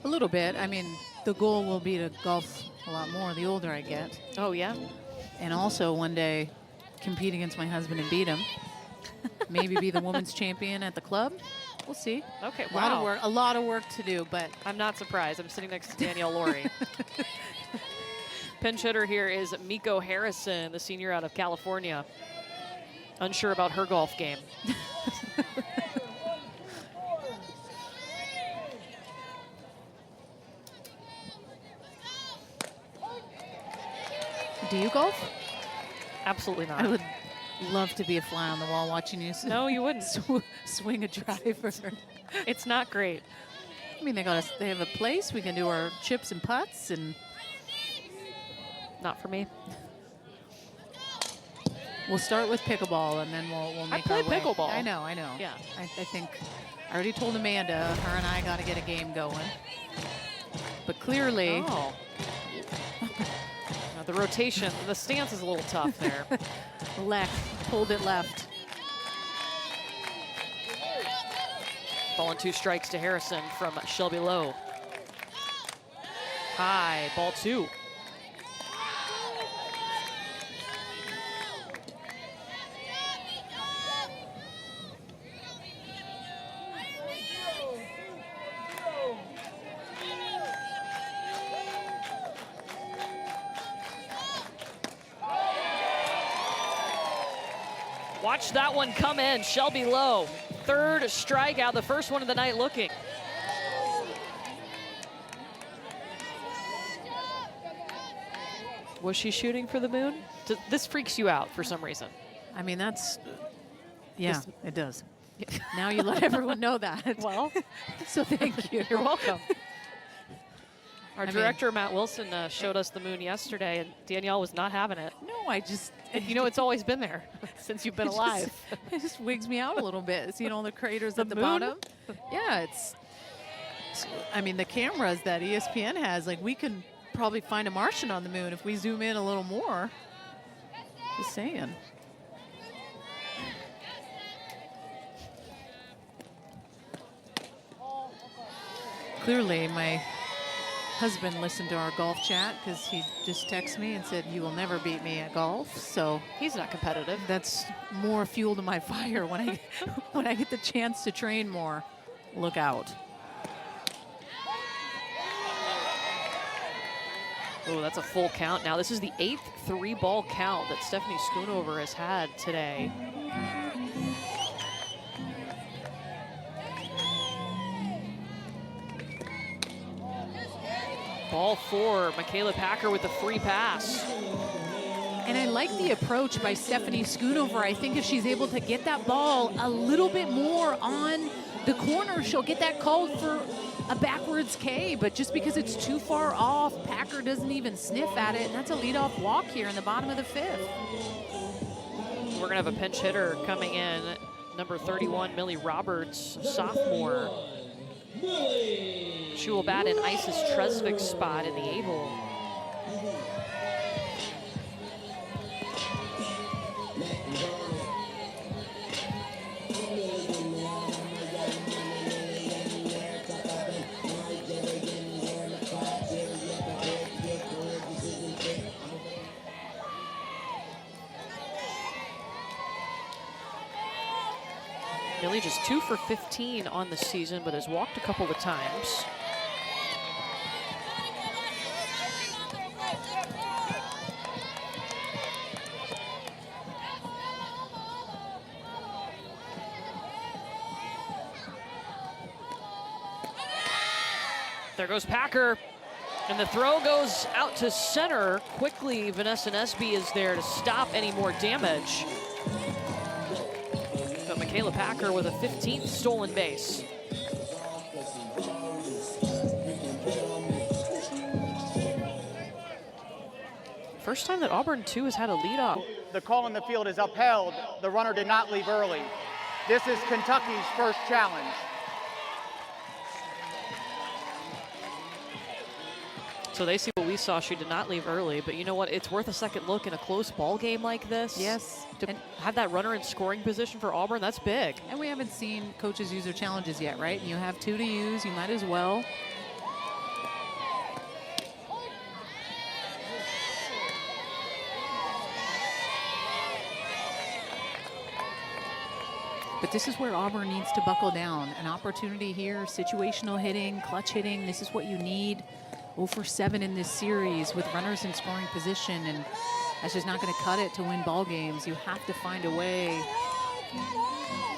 A little bit. I mean, the goal will be to golf a lot more the older I get. Oh, yeah? And also one day compete against my husband and beat him. Maybe be the women's champion at the club. We'll see. Okay, A lot of wow. work, a lot of work to do, but I'm not surprised. I'm sitting next to Danielle Laurie. Pinch hitter here is Miko Harrison, the senior out of California. Unsure about her golf game. do you golf? Absolutely not. I would love to be a fly on the wall watching you No, you wouldn't. swing a driver. It's not great. I mean, they have a place we can do our chips and putts, and Not for me. we'll start with pickleball, and then we'll make play our way. pickleball. I know. Yeah. I think I already told Amanda, her and I got to get a game going. But clearly, Oh. Now the rotation, the stance is a little tough there. pulled it left. Ball and 2 strikes to Harrison from Shelby Lowe. High, ball 2. Watch that one come in. Shelby Lowe, 3rd strikeout, the first one of the night looking. Was she shooting for the moon? This freaks you out for some reason. I mean, yeah, it does. Now you let everyone know that. Well, so thank you. You're welcome. Our director, Matt Wilson, showed us the moon yesterday, and Danielle was not having it. No, You know, it's always been there since you've been alive. It just wigs me out a little bit. See, the craters at the moon? bottom? Yeah, I mean, the cameras that ESPN has, like, we can probably find a Martian on the moon if we zoom in a little more. Just saying. Clearly, my husband listened to our golf chat because he just texted me and said, "You will never beat me at golf." So he's not competitive. That's more fuel to my fire when I get the chance to train more. Look out. Oh, that's a full count now. This is the 8th 3-ball count that Stephanie Schoonover has had today. Ball 4, Michaela Packer with a free pass. And I like the approach by Stephanie Schoonover. I think if she's able to get that ball a little bit more on the corner, she'll get that called for a backwards K. But just because it's too far off, Packer doesn't even sniff at it. And that's a leadoff walk here in the bottom of the 5th. We're going to have a pinch hitter coming in, number 31, Millie Roberts, sophomore. She will bat in Isis Tresvik's spot in the A-hole. Millie just 2 for 15 on the season, but has walked a couple of times. There goes Packer, and the throw goes out to center. Quickly, Vanessa Nesby is there to stop any more damage. But Michaela Packer with a 15th stolen base. First time that Auburn, too, has had a leadoff. The call in the field is upheld. The runner did not leave early. This is Kentucky's first challenge. So they see what we saw. She did not leave early, but you know what? It's worth a second look in a close ball game like this. Yes. To have that runner in scoring position for Auburn, that's big. And we haven't seen coaches use their challenges yet, right? And you have 2 to use. You might as well. But this is where Auburn needs to buckle down. An opportunity here, situational hitting, clutch hitting. This is what you need. 0 for 7 in this series with runners in scoring position, and that's just not going to cut it to win ball games. You have to find a way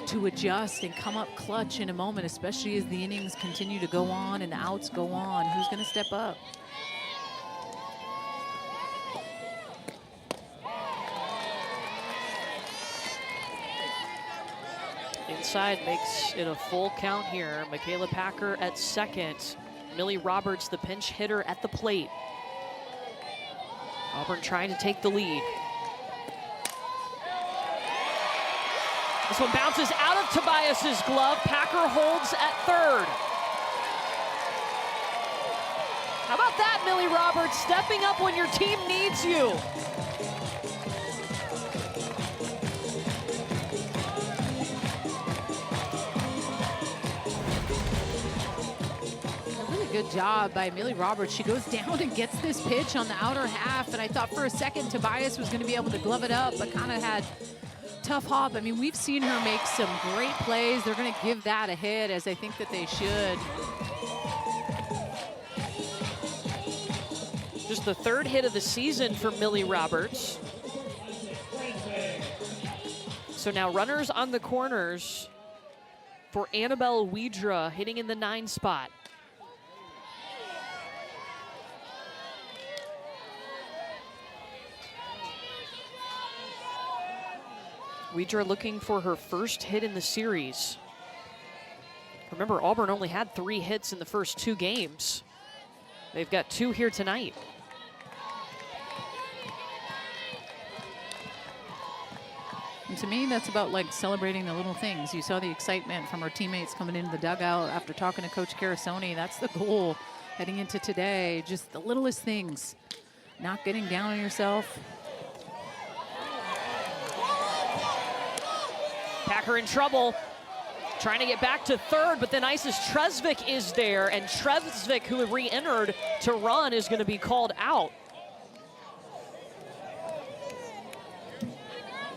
to adjust and come up clutch in a moment, especially as the innings continue to go on and the outs go on. Who's going to step up? Inside makes it a full count here. Michaela Packer at second. Millie Roberts, the pinch hitter, at the plate. Auburn trying to take the lead. This one bounces out of Tobias's glove. Packer holds at third. How about that, Millie Roberts, stepping up when your team needs you? Good job by Millie Roberts. She goes down and gets this pitch on the outer half, and I thought for a second Tobias was going to be able to glove it up, but kind of had tough hop. I mean, we've seen her make some great plays. They're going to give that a hit, as I think that they should. Just the 3rd hit of the season for Millie Roberts. So now runners on the corners for Annabelle Wedra, hitting in the 9 spot. Weidra looking for her first hit in the series. Remember, Auburn only had 3 hits in the first 2 games. They've got 2 here tonight. And to me, that's about like celebrating the little things. You saw the excitement from our teammates coming into the dugout after talking to Coach Carasoni. That's the goal heading into today. Just the littlest things. Not getting down on yourself. Packer in trouble. Trying to get back to third, but then Isis Tresvik is there, and Tresvik, who re-entered to run, is going to be called out.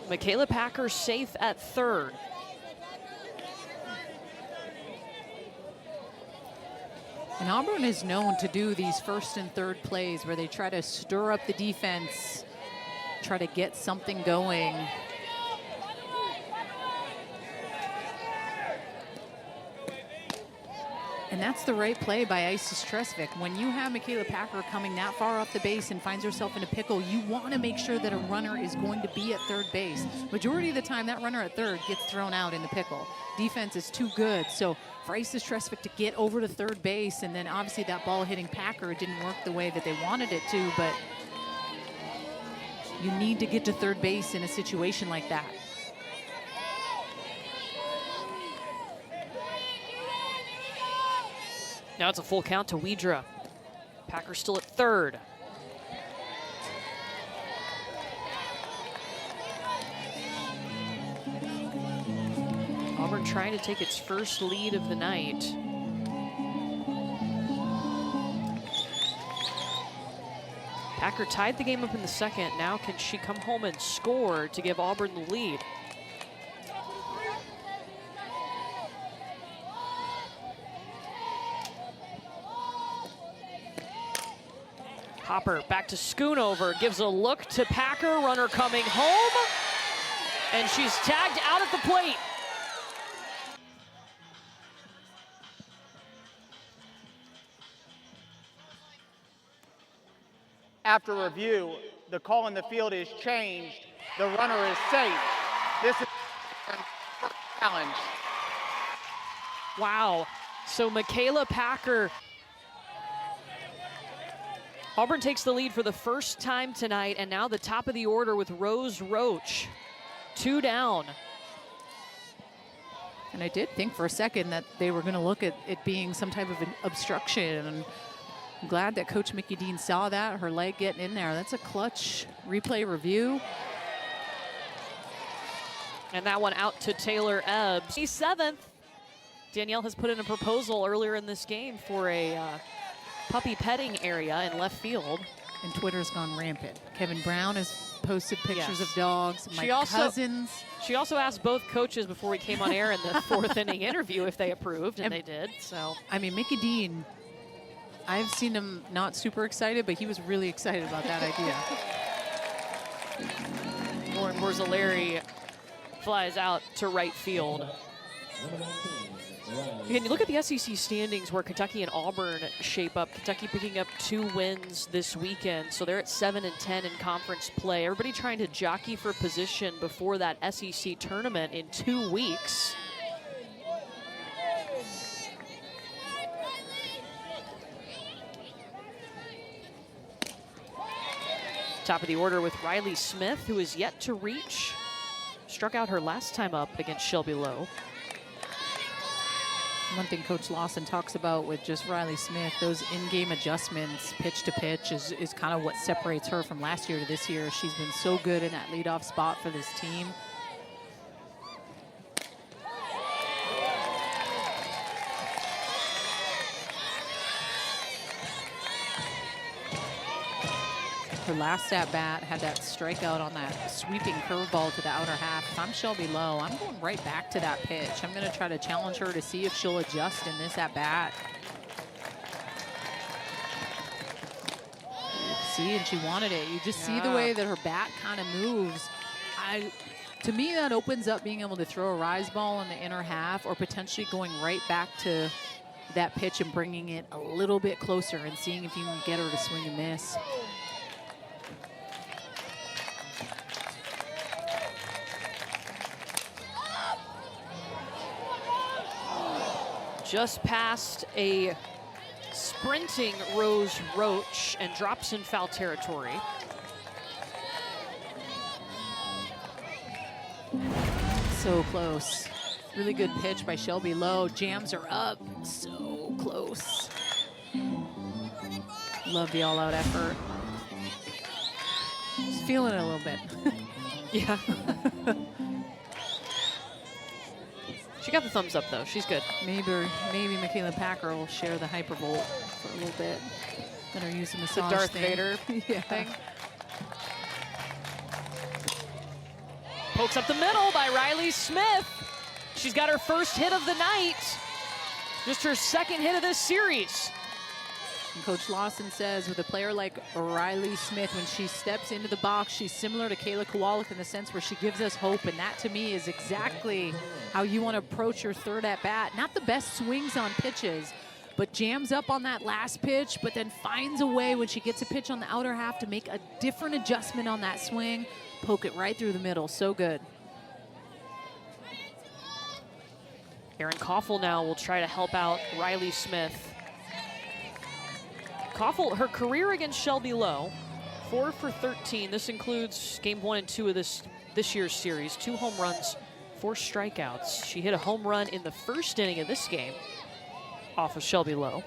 Michaela Packer safe at third. And Auburn is known to do these first and third plays where they try to stir up the defense, try to get something going. And that's the right play by Isis Tresvik. When you have Michaela Packer coming that far off the base and finds herself in a pickle, you want to make sure that a runner is going to be at third base. Majority of the time, that runner at third gets thrown out in the pickle. Defense is too good. So for Isis Tresvik to get over to third base, and then obviously that ball hitting Packer, it didn't work the way that they wanted it to, but you need to get to third base in a situation like that. Now it's a full count to Weidra. Packer still at third. Auburn trying to take its first lead of the night. Packer tied the game up in the second. Now can she come home and score to give Auburn the lead? Hopper back to Schoonover, gives a look to Packer, runner coming home, and she's tagged out at the plate. After review, the call in the field is changed. The runner is safe. This is a challenge. Wow. So Michaela Packer. Auburn takes the lead for the first time tonight, and now the top of the order with Rose Roach. 2 down. And I did think for a second that they were going to look at it being some type of an obstruction. And I'm glad that Coach Mickey Dean saw that, her leg getting in there. That's a clutch replay review. And that one out to Taylor Ebbs. 7th. Danielle has put in a proposal earlier in this game for a puppy petting area in left field. And Twitter's gone rampant. Kevin Brown has posted pictures Yes. of dogs. My cousins. She also asked both coaches before we came on air in the 4th inning interview if they approved, and they did. So I mean, Mickey Dean, I've seen him not super excited, but he was really excited about that idea. Lauren Borzilleri flies out to right field. Again, you look at the SEC standings where Kentucky and Auburn shape up. Kentucky picking up 2 wins this weekend, so they're at 7-10 in conference play. Everybody trying to jockey for position before that SEC tournament in 2 weeks. Top of the order with Riley Smith, who is yet to reach. Struck out her last time up against Shelby Lowe. One thing Coach Lawson talks about with just Riley Smith, those in-game adjustments, pitch to pitch, is kind of what separates her from last year to this year. She's been so good in that leadoff spot for this team. Her last at-bat had that strikeout on that sweeping curveball to the outer half. If I'm Shelby Lowe, I'm going right back to that pitch. I'm going to try to challenge her to see if she'll adjust in this at-bat. See, and she wanted it. You just see the way that her bat kind of moves. To me, that opens up being able to throw a rise ball in the inner half, or potentially going right back to that pitch and bringing it a little bit closer and seeing if you can get her to swing and miss. just past a sprinting Rose Roach and drops in foul territory. So close. Really good pitch by Shelby Lowe. Jams her up. So close. Love the all-out effort. Just feeling it a little bit. Yeah. She got the thumbs up, though. She's good. Maybe Michaela Packer will share the hypervolt for a little bit. Let her use the The massage Darth thing. Vader Yeah. thing. Pokes up the middle by Riley Smith. She's got her first hit of the night. Just her second hit of this series. And Coach Lawson says with a player like Riley Smith, when she steps into the box, she's similar to Kayla Kowalik in the sense where she gives us hope. And that, to me, is exactly how you want to approach your third at-bat. Not the best swings on pitches, but jams up on that last pitch, but then finds a way when she gets a pitch on the outer half to make a different adjustment on that swing, poke it right through the middle. So good. Erin Koffel now will try to help out Riley Smith. Koffel, her career against Shelby Lowe, 4 for 13. This includes game 1 and 2 of this year's series. 2 home runs, 4 strikeouts. She hit a home run in the first inning of this game off of Shelby Lowe.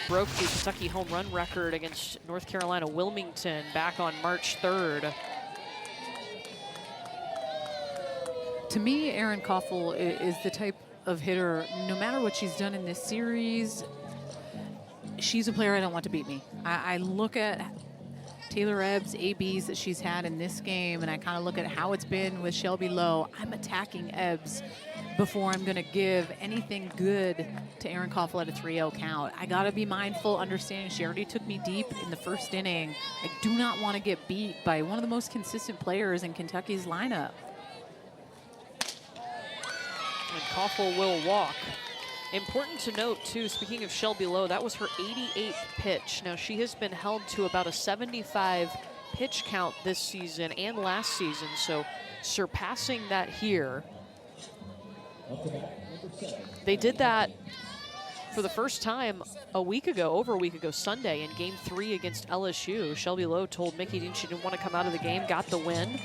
Broke the Kentucky home run record against North Carolina Wilmington back on March 3rd. To me, Erin Koffel is the type of hitter, no matter what she's done in this series, she's a player I don't want to beat me. I look at Taylor Ebbs' ABs that she's had in this game, and I kind of look at how it's been with Shelby Lowe. I'm attacking Ebbs before I'm going to give anything good to Erin Koffel at a 3-0 count. I got to be mindful, understanding she already took me deep in the first inning. I do not want to get beat by one of the most consistent players in Kentucky's lineup. And Koffel will walk. Important to note, too, speaking of Shelby Lowe, that was her 88th pitch. Now, she has been held to about a 75 pitch count this season and last season, so surpassing that here. They did that for the first time over a week ago, Sunday, in Game 3 against LSU. Shelby Lowe told Mickey Dean she didn't want to come out of the game, got the win.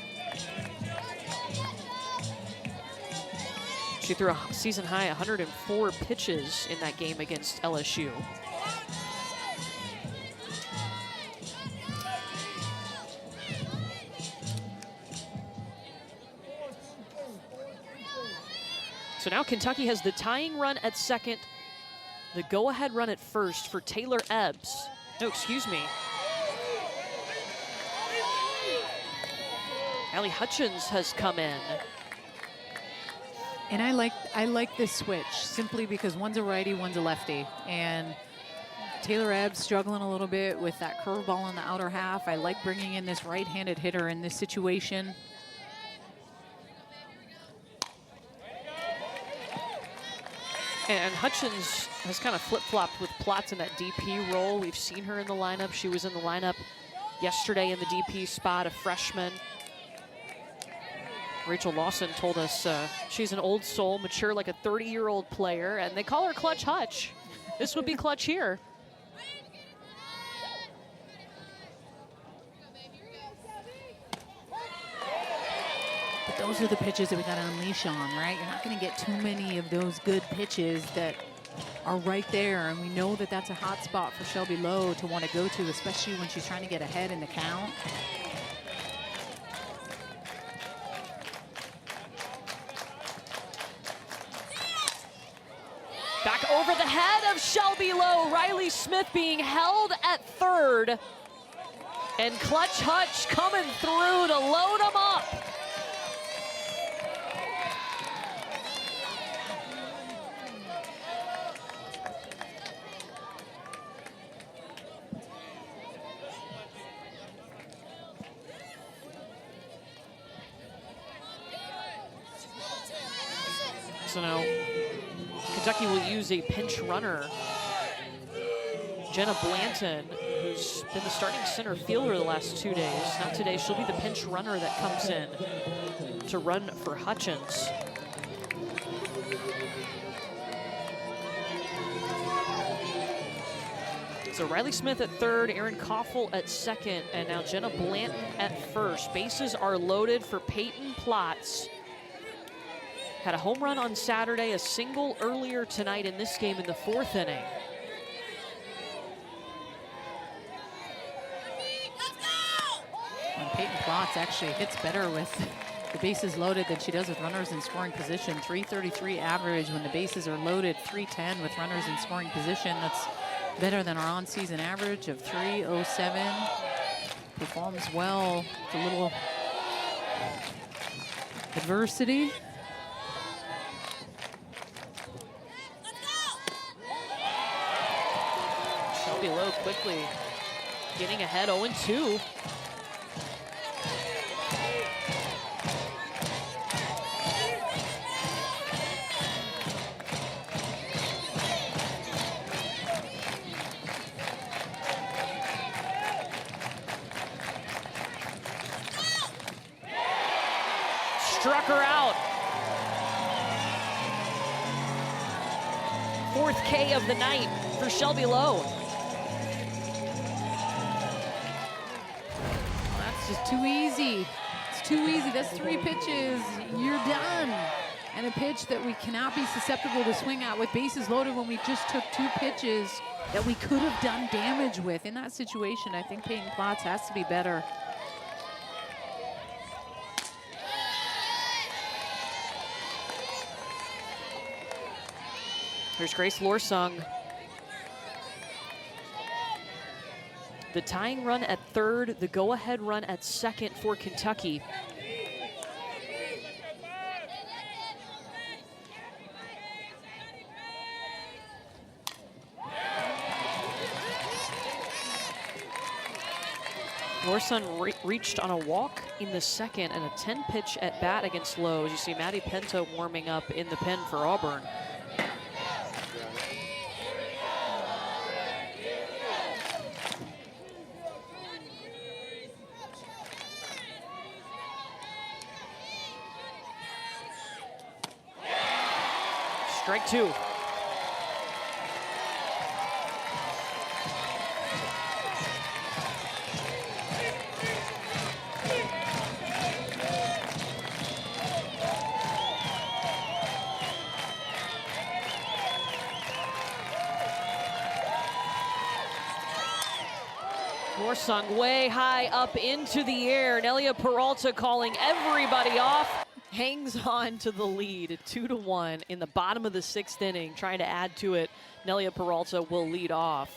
She threw a season-high 104 pitches in that game against LSU. So now Kentucky has the tying run at second, the go-ahead run at first for Taylor Ebbs. No, excuse me. Allie Hutchins has come in. And I like this switch simply because one's a righty, one's a lefty. And Taylor Ebbs struggling a little bit with that curveball on the outer half. I like bringing in this right-handed hitter in this situation. And Hutchins has kind of flip-flopped with Platts in that DP role. We've seen her in the lineup. She was in the lineup yesterday in the DP spot, a freshman. Rachel Lawson told us she's an old soul, mature like a 30-year-old player, and they call her Clutch Hutch. This would be Clutch here. But those are the pitches that we got to unleash on, right? You're not going to get too many of those good pitches that are right there, and we know that that's a hot spot for Shelby Lowe to want to go to, especially when she's trying to get ahead in the count. Back over the head of Shelby Lowe. Riley Smith being held at third. And Clutch Hutch coming through to load them up. So now Kentucky will use a pinch runner. Jenna Blanton, who's been the starting center fielder the last 2 days. Not today, she'll be the pinch runner that comes in to run for Hutchins. So Riley Smith at third, Aaron Koffel at second, and now Jenna Blanton at first. Bases are loaded for Peyton Plotz. Had a home run on Saturday, a single earlier tonight in this game in the 4th inning. And Peyton Plotz actually hits better with the bases loaded than she does with runners in scoring position. 333 average when the bases are loaded, 310 with runners in scoring position. That's better than our on-season average of 307. Performs well with a little adversity. Shelby Lowe quickly getting ahead, 0-2. Struck her out. 4th K of the night for Shelby Lowe. That's just too easy. It's too easy. That's 3 pitches. You're done. And a pitch that we cannot be susceptible to swing at with bases loaded when we just took 2 pitches that we could have done damage with. In that situation, I think Peyton Plotz has to be better. Here's Grace Lorsung. The tying run at third, the go-ahead run at second for Kentucky. Lorsung reached on a walk in the second and a 10-pitch at bat against Lowe. As you see Maddie Penta warming up in the pen for Auburn. Strike 2. Lorsung way high up into the air. Nelia Peralta calling everybody off. Hangs on to the lead, 2-1 in the bottom of the 6th inning. Trying to add to it, Nelia Peralta will lead off.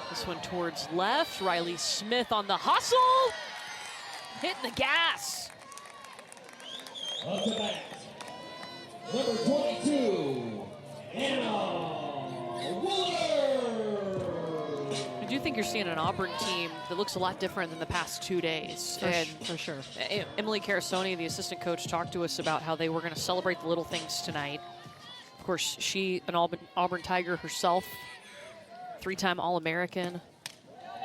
This one towards left. Riley Smith on the hustle. Hitting the gas. Up to bat, number 22, Anna Wooler. I do think you're seeing an Auburn team that looks a lot different than the past 2 days. For sure. Emily Carasoni, the assistant coach, talked to us about how they were going to celebrate the little things tonight. Of course, she, an Auburn Tiger herself, 3-time All-American,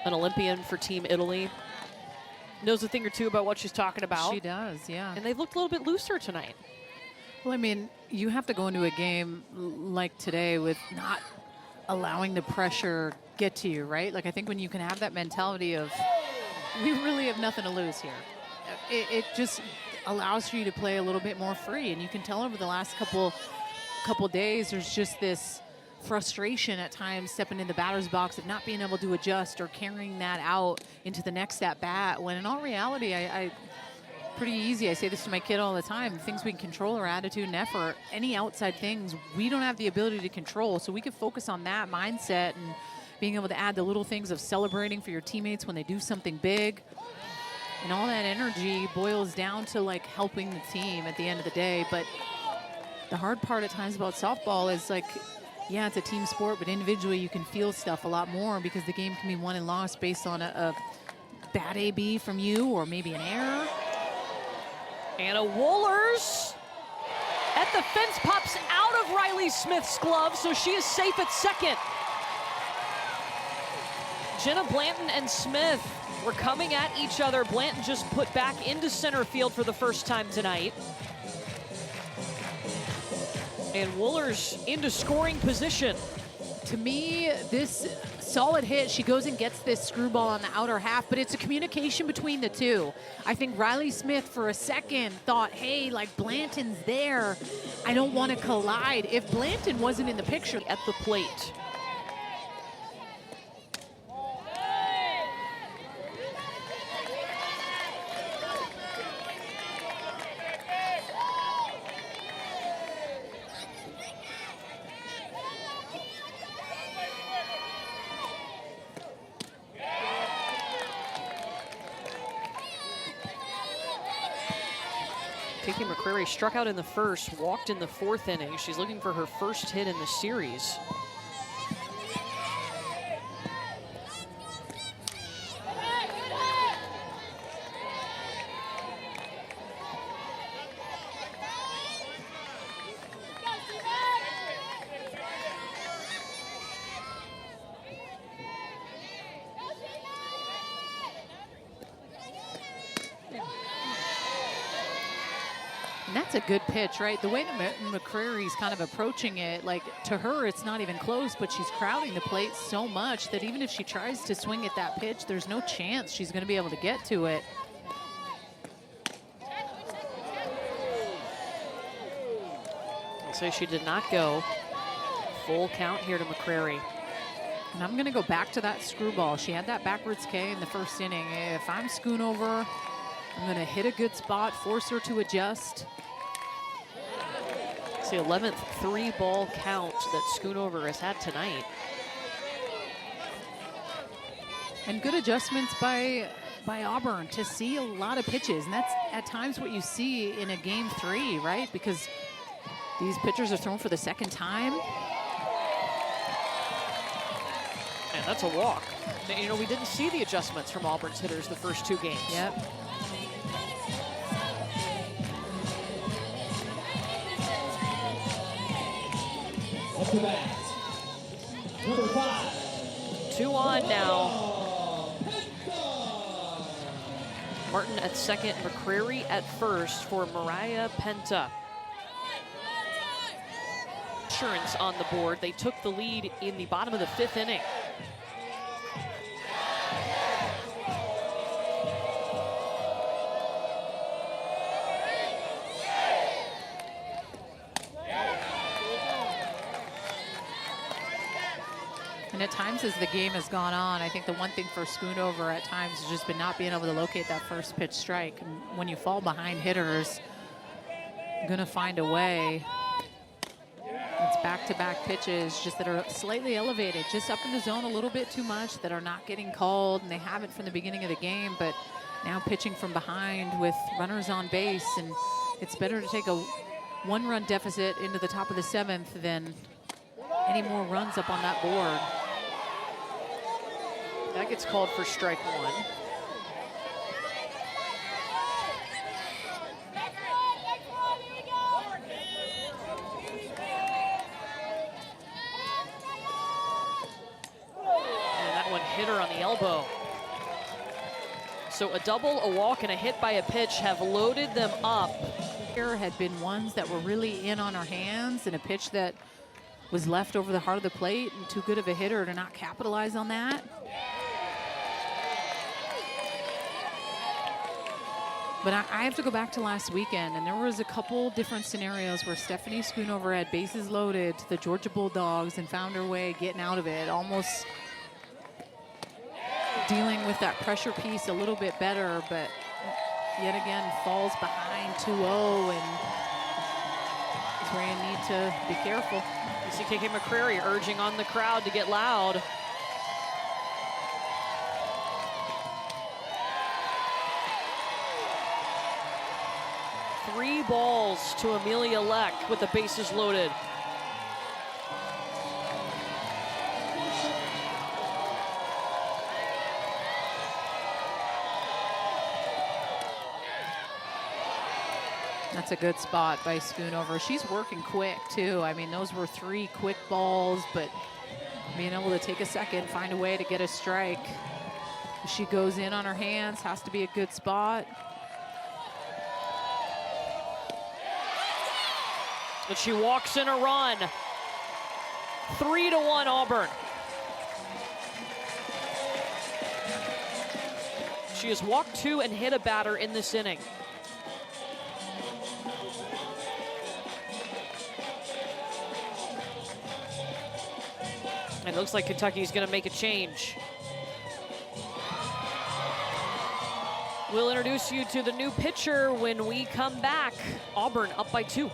an Olympian for Team Italy. Knows a thing or two about what she's talking about. She does, yeah. And they've looked a little bit looser tonight. Well, I mean, you have to go into a game like today with not allowing the pressure get to you, right? Like, I think when you can have that mentality of, we really have nothing to lose here, it just allows for you to play a little bit more free. And you can tell over the last couple days, there's just this frustration at times stepping in the batter's box of not being able to adjust or carrying that out into the next at bat, when in all reality, I pretty easy. I say this to my kid all the time. The things we can control are attitude and effort. Any outside things we don't have the ability to control, so we can focus on that mindset and being able to add the little things of celebrating for your teammates when they do something big. And all that energy boils down to like helping the team at the end of the day. But the hard part at times about softball is like, yeah, it's a team sport, but individually you can feel stuff a lot more because the game can be won and lost based on a bad AB from you or maybe an error. Anna Wohlers at the fence, pops out of Riley Smith's glove, so she is safe at second. Jenna Blanton and Smith were coming at each other. Blanton just put back into center field for the first time tonight. And Wohlers into scoring position. To me, this solid hit. She goes and gets this screwball on the outer half, but it's a communication between the two. I think Riley Smith for a second thought, hey, like Blanton's there. I don't want to collide. If Blanton wasn't in the picture At the plate. Kiki McCrary struck out in the first, walked in the fourth inning. She's looking for her first hit in the series. And that's a good pitch, right? The way that McCrary's kind of approaching it, like to her, it's not even close, but she's crowding the plate so much that even if she tries to swing at that pitch, there's no chance she's going to be able to get to it. I'll say she did not go. Full count here to McCrary. And I'm going to go back to that screwball. She had that backwards K in the first inning. If I'm Schoonover, I'm going to hit a good spot, force her to adjust. It's the 11th three-ball count that Schoonover has had tonight. And good adjustments by Auburn to see a lot of pitches. And that's at times what you see in a game 3, right? Because these pitchers are thrown for the second time. And that's a walk. You know, we didn't see the adjustments from Auburn's hitters the first 2 games. Yep. Up to bat, number 5. 2 on now. Martin at second, McCrary at first for Mariah Penta. Insurance on the board. They took the lead in the bottom of the 5th inning. And at times as the game has gone on, I think the one thing for Schoonover at times has just been not being able to locate that first pitch strike. And when you fall behind hitters, you're gonna find a way. It's back-to-back pitches just that are slightly elevated, just up in the zone a little bit too much, that are not getting called, and they haven't from the beginning of the game, but now pitching from behind with runners on base, and it's better to take a 1-run deficit into the top of the 7th than any more runs up on that board. That gets called for strike 1. And that one hit her on the elbow. So a double, a walk, and a hit by a pitch have loaded them up. There had been ones that were really in on her hands, and a pitch that was left over the heart of the plate, and too good of a hitter to not capitalize on that. But I have to go back to last weekend, and there was a couple different scenarios where Stephanie Schoonover had bases loaded to the Georgia Bulldogs and found her way getting out of it, almost dealing with that pressure piece a little bit better, but yet again falls behind 2-0, and is where you need to be careful. You see KK McCrary urging on the crowd to get loud. Three balls to Amelia Leck with the bases loaded. That's a good spot by Schoonover. She's working quick, too. I mean, those were 3 quick balls, but being able to take a second, find a way to get a strike. She goes in on her hands, has to be a good spot. But she walks in a run. 3-1 Auburn. She has walked 2 and hit a batter in this inning. And it looks like Kentucky's going to make a change. We'll introduce you to the new pitcher when we come back. Auburn up by 2.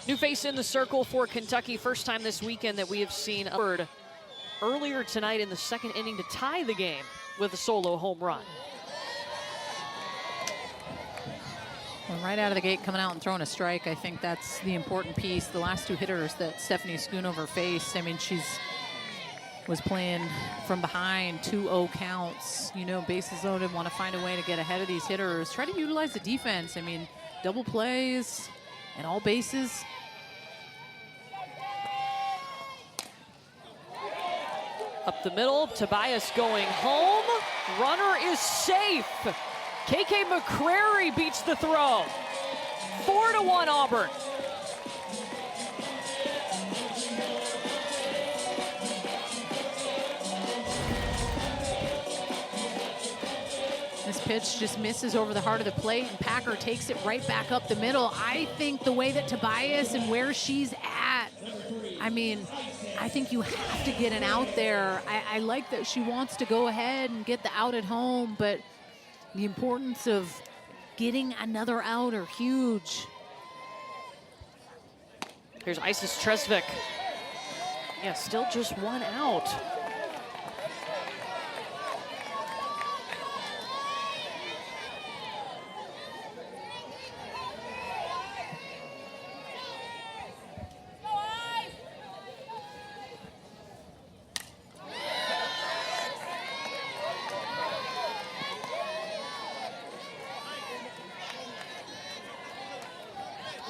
New face in the circle for Kentucky. First time this weekend that we have seen Auburn earlier tonight in the second inning to tie the game with a solo home run. Well, right out of the gate, coming out and throwing a strike, I think that's the important piece. The last 2 hitters that Stephanie Schoonover faced, I mean, was playing from behind, 2-0 counts, you know, bases loaded, want to find a way to get ahead of these hitters. Try to utilize the defense. I mean, double plays and all bases. Up the middle, Tobias going home. Runner is safe. KK McCrary beats the throw. 4-1 Auburn. This pitch just misses over the heart of the plate, and Packer takes it right back up the middle. I think the way that Tobias and where she's at, I mean, I think you have to get an out there. I like that she wants to go ahead and get the out at home, but the importance of getting another out are huge. Here's Isis Tresvik. Yeah, still just 1 out.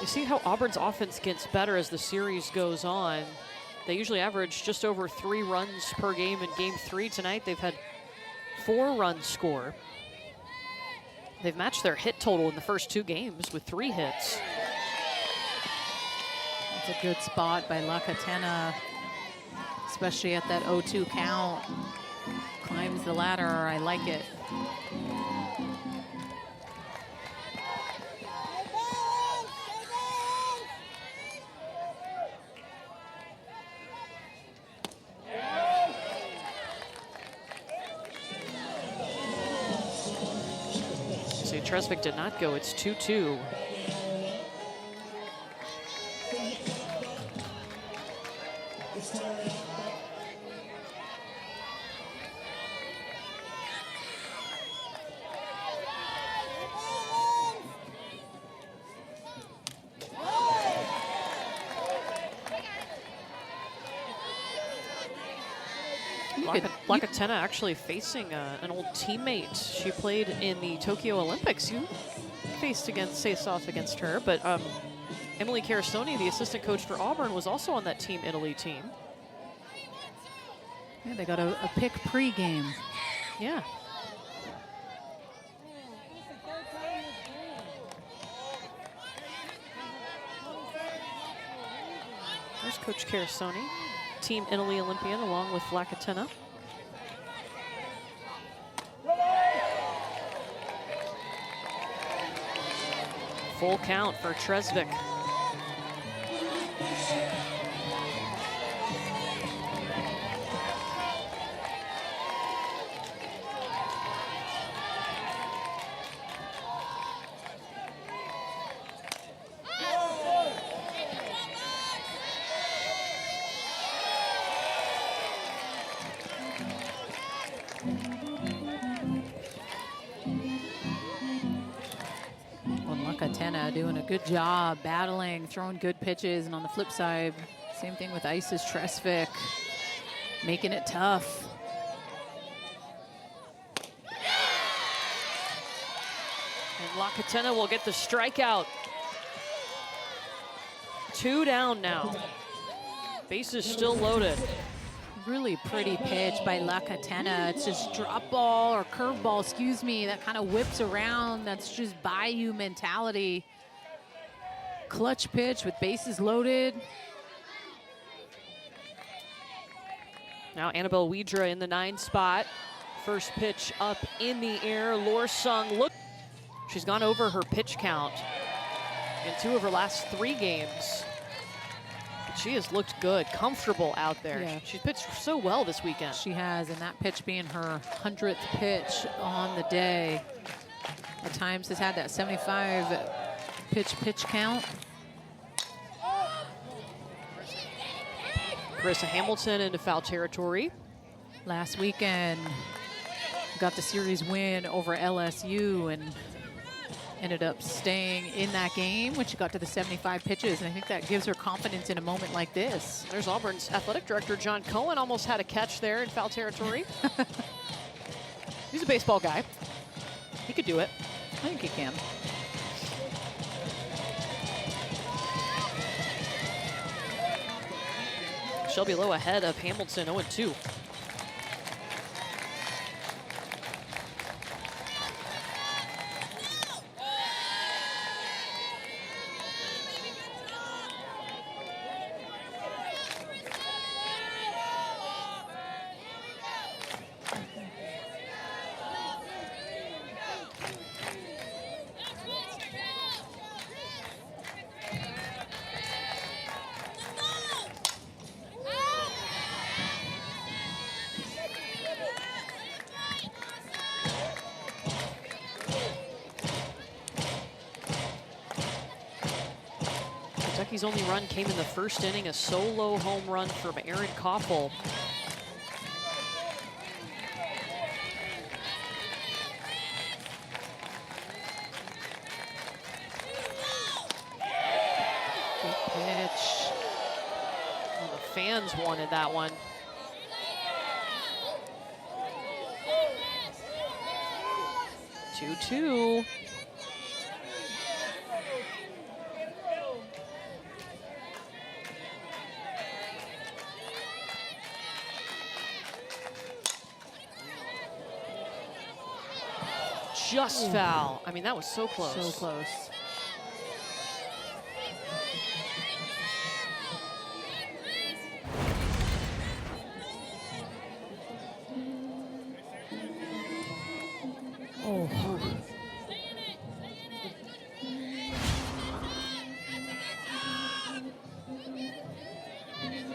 You see how Auburn's offense gets better as the series goes on. They usually average just over 3 runs per game in game 3. Tonight they've had 4 runs score. They've matched their hit total in the first 2 games with 3 hits. It's a good spot by Lakatena, especially at that 0-2 count. Climbs the ladder, I like it. Tresvik did not go. It's 2-2. Lakatena actually facing an old teammate. She played in the Tokyo Olympics. You faced off against her, but Emily Carastoni, the assistant coach for Auburn, was also on that Team Italy team. Yeah, they got a pick pregame. Yeah. There's Coach Carastoni, Team Italy Olympian, along with Lakatena. Full count for Tresvik. Doing a good job, battling, throwing good pitches, and on the flip side, same thing with Isis Tresvik, making it tough. La Catena will get the strikeout. 2 down now. Bases still loaded. Really pretty pitch by La Catena. It's just drop ball or curve ball, excuse me, that kind of whips around. That's just Bayou mentality. Clutch pitch with bases loaded. Now Annabelle Widra in the 9 spot. First pitch up in the air. Lorsung look. She's gone over her pitch count in 2 of her last 3 games. But she has looked good, comfortable out there. Yeah. She's pitched so well this weekend. She has, and that pitch being her 100th pitch on the day. At times has had that 75 pitch count. Carissa Hamilton into foul territory. Last weekend, got the series win over LSU and ended up staying in that game when she got to the 75 pitches. And I think that gives her confidence in a moment like this. There's Auburn's athletic director, John Cohen, almost had a catch there in foul territory. He's a baseball guy. He could do it. I think he can. Shelby Lowe ahead of Hamilton, 0-2. Kentucky's only run came in the first inning, a solo home run from Aaron Koffel. Good pitch. Well, the fans wanted that one. Two-two. Just foul. I mean, that was so close. So close. Oh.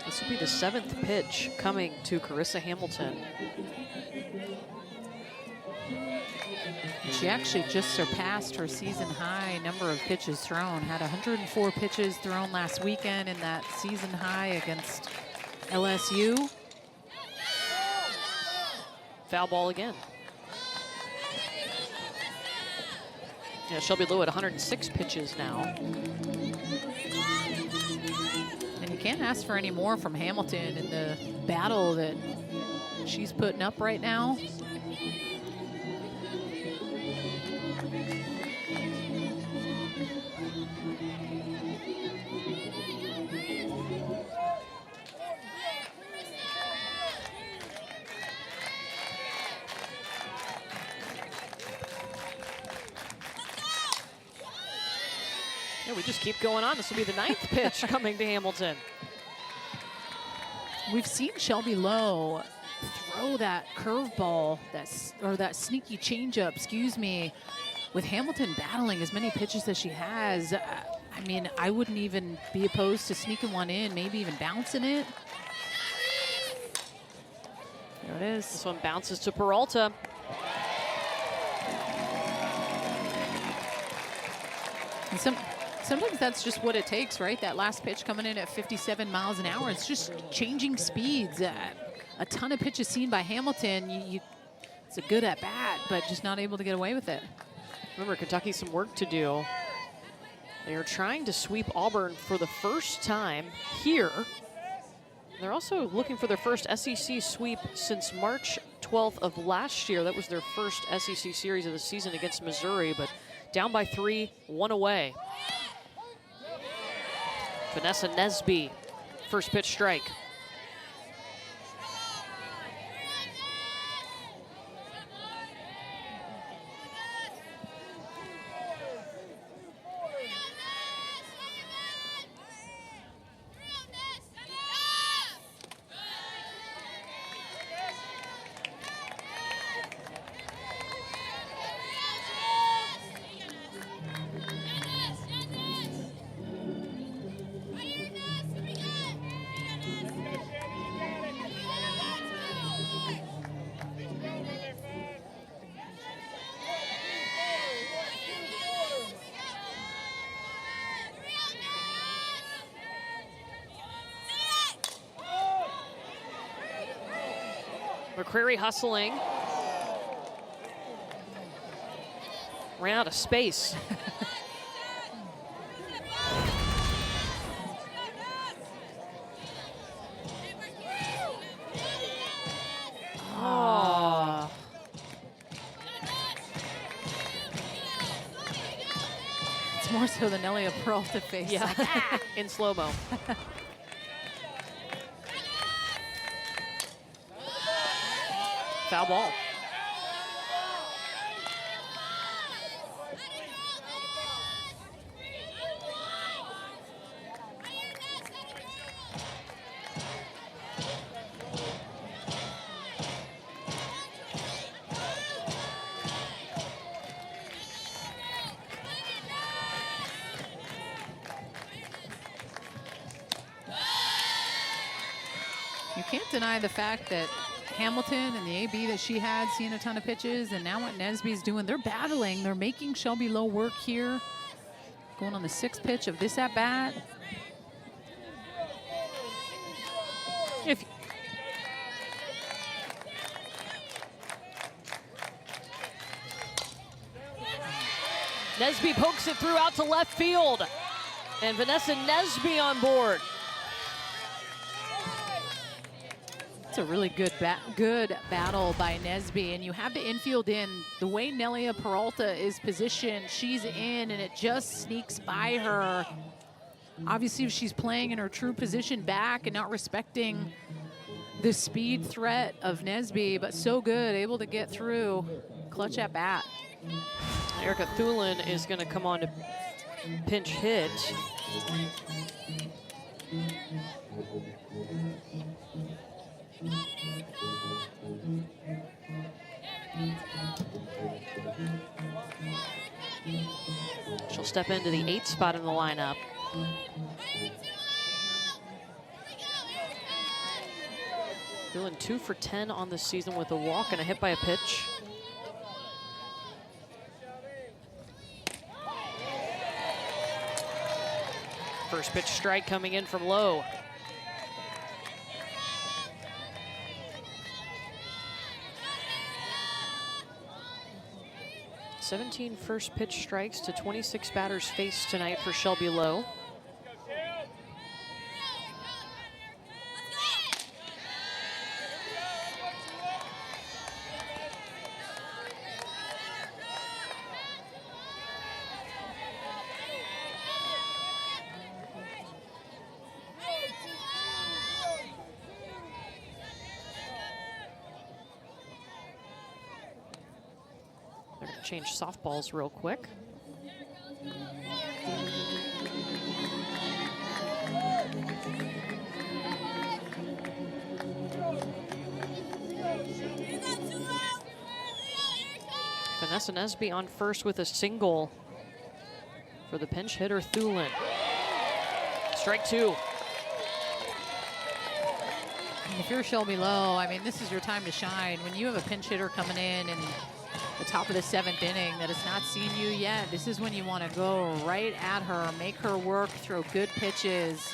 This will be the 7th pitch coming to Carissa Hamilton. She actually just surpassed her season high number of pitches thrown. Had 104 pitches thrown last weekend in that season high against LSU. Foul ball again. Yeah, Shelby Lowe at 106 pitches now. And you can't ask for any more from Hamilton in the battle that she's putting up right now. Yeah, we just keep going on. This will be the 9th pitch coming to Hamilton. We've seen Shelby Lowe throw that curveball, that sneaky changeup, excuse me, with Hamilton battling as many pitches as she has. I mean, I wouldn't even be opposed to sneaking one in, maybe even bouncing it. There it is. This one bounces to Peralta. And sometimes that's just what it takes, right? That last pitch coming in at 57 miles an hour. It's just changing speeds. A ton of pitches seen by Hamilton. It's a good at bat, but just not able to get away with it. Remember, Kentucky some work to do. They are trying to sweep Auburn for the first time here. They're also looking for their first SEC sweep since March 12th of last year. That was their first SEC series of the season against Missouri, but Down by 3, 1 away. Vanessa Nesby, first pitch strike. McCreary hustling. Ran out of space. Oh. It's more so than Nelia Peralta face. Yeah, Like, ah! in slow-mo. Foul ball. You can't deny the fact that Hamilton and the AB that she had, seeing a ton of pitches, and now what Nesby's doing, they're battling. They're making Shelby Lowe work here. Going on the 6th pitch of this at-bat. If Nesby pokes it through out to left field. And Vanessa Nesby on board. It's a really good battle by Nesby, and you have the infield in. The way Nelia Peralta is positioned, she's in, and it just sneaks by her. Obviously, if she's playing in her true position back and not respecting the speed threat of Nesby, but so good, able to get through. Clutch at bat. Erica Thulin is going to come on to pinch hit. She'll step into the 8th spot in the lineup. Thulin 2 for 10 on the season with a walk and a hit by a pitch. First pitch strike coming in from Lowe. "17 first pitch strikes to 26 batters faced tonight for Shelby Lowe. They're going to change softballs real quick. Vanessa Nesby on first with a single for the pinch hitter Thulin. Strike 2. If you're Shelby Lowe, I mean, this is your time to shine. When you have a pinch hitter coming in and the top of the 7th inning that has not seen you yet, this is when you want to go right at her, make her work, throw good pitches,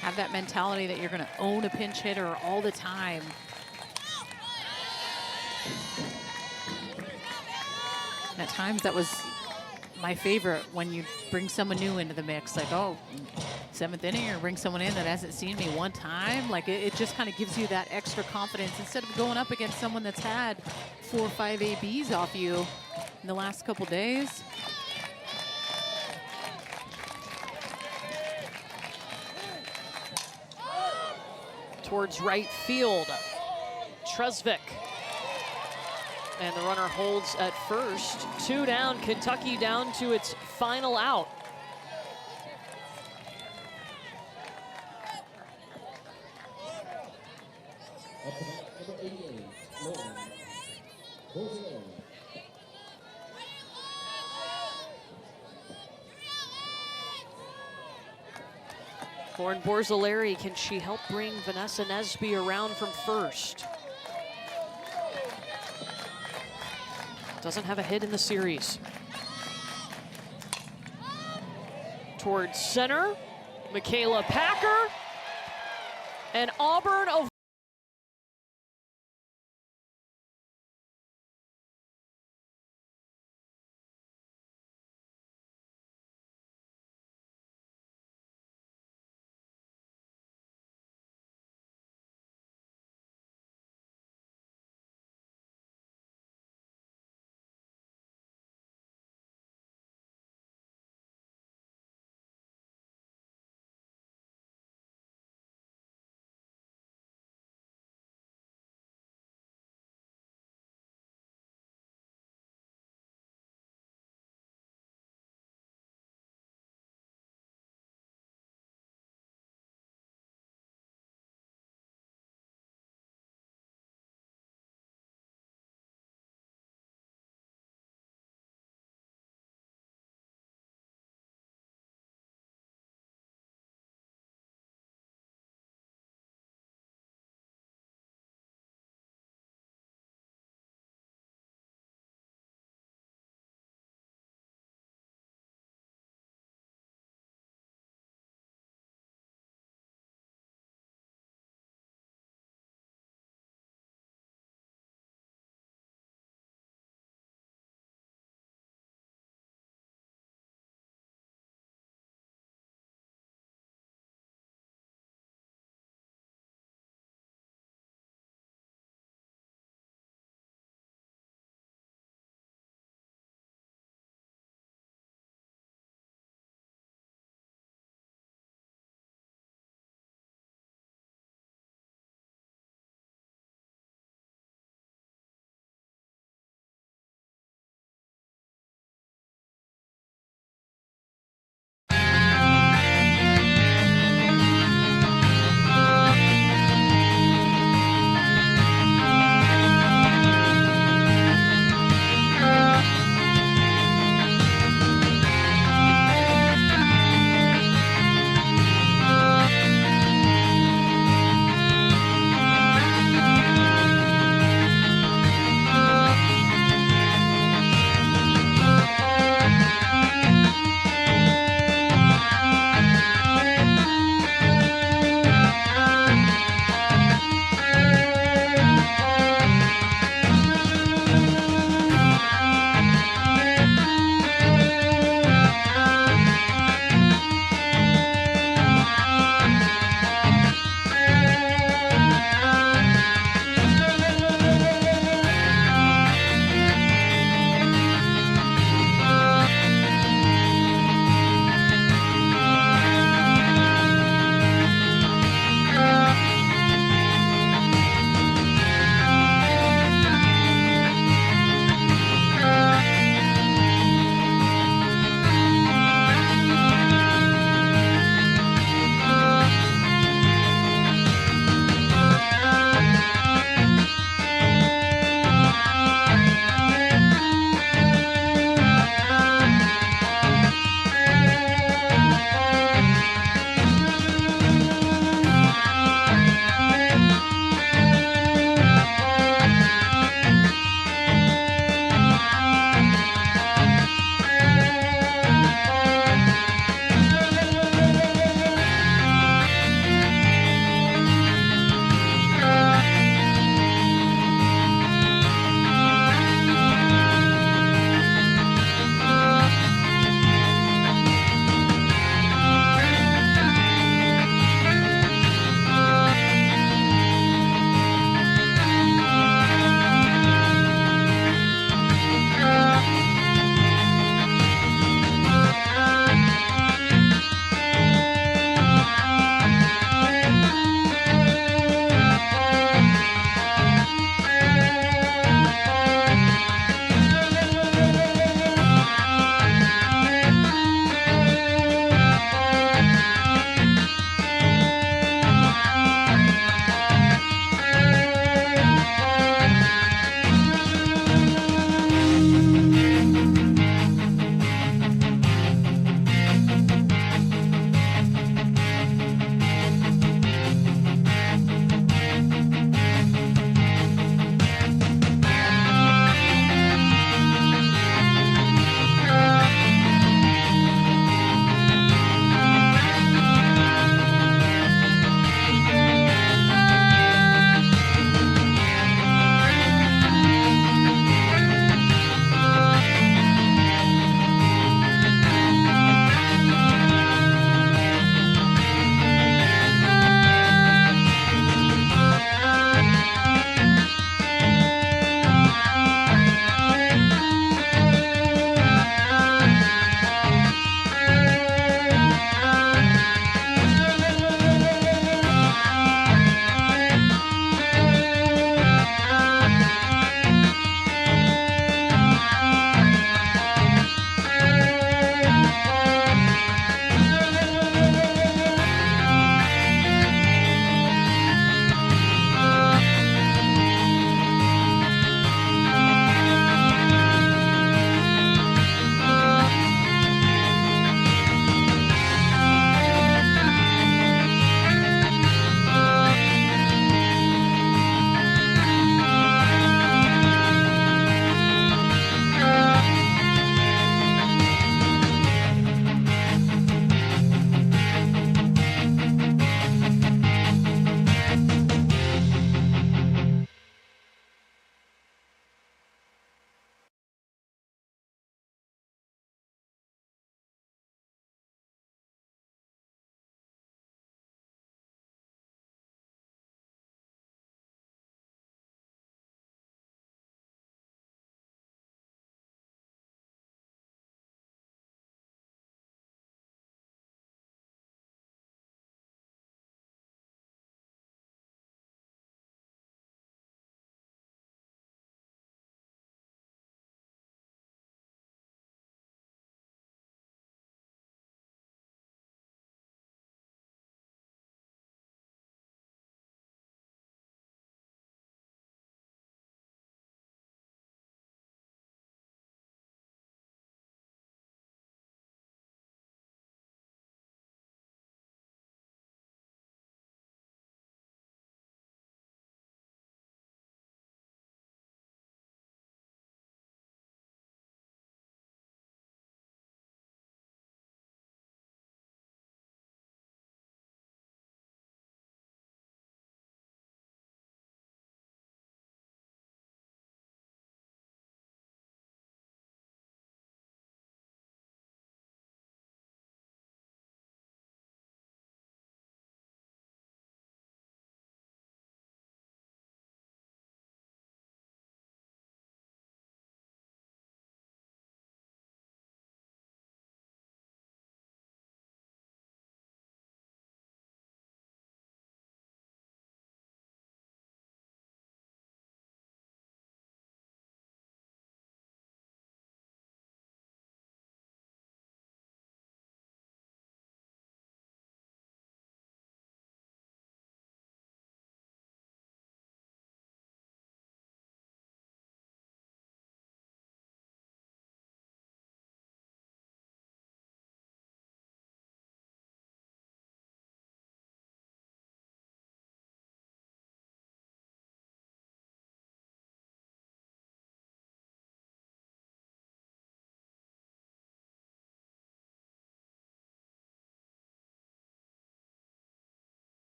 have that mentality that you're going to own a pinch hitter all the time. And at times that was my favorite, when you bring someone new into the mix, like, oh, 7th inning, or bring someone in that hasn't seen me one time. Like, it just kind of gives you that extra confidence instead of going up against someone that's had 4 or 5 ABs off you in the last couple days. towards right field. Tresvik. And the runner holds at first. 2 down, Kentucky down to its final out. Up to bat, number 88, Lauren Bourgeois. Lauren Borzilleri, can she help bring Vanessa Nesby around from first? Doesn't have a hit in the series. Towards center, Michaela Packer. And Auburn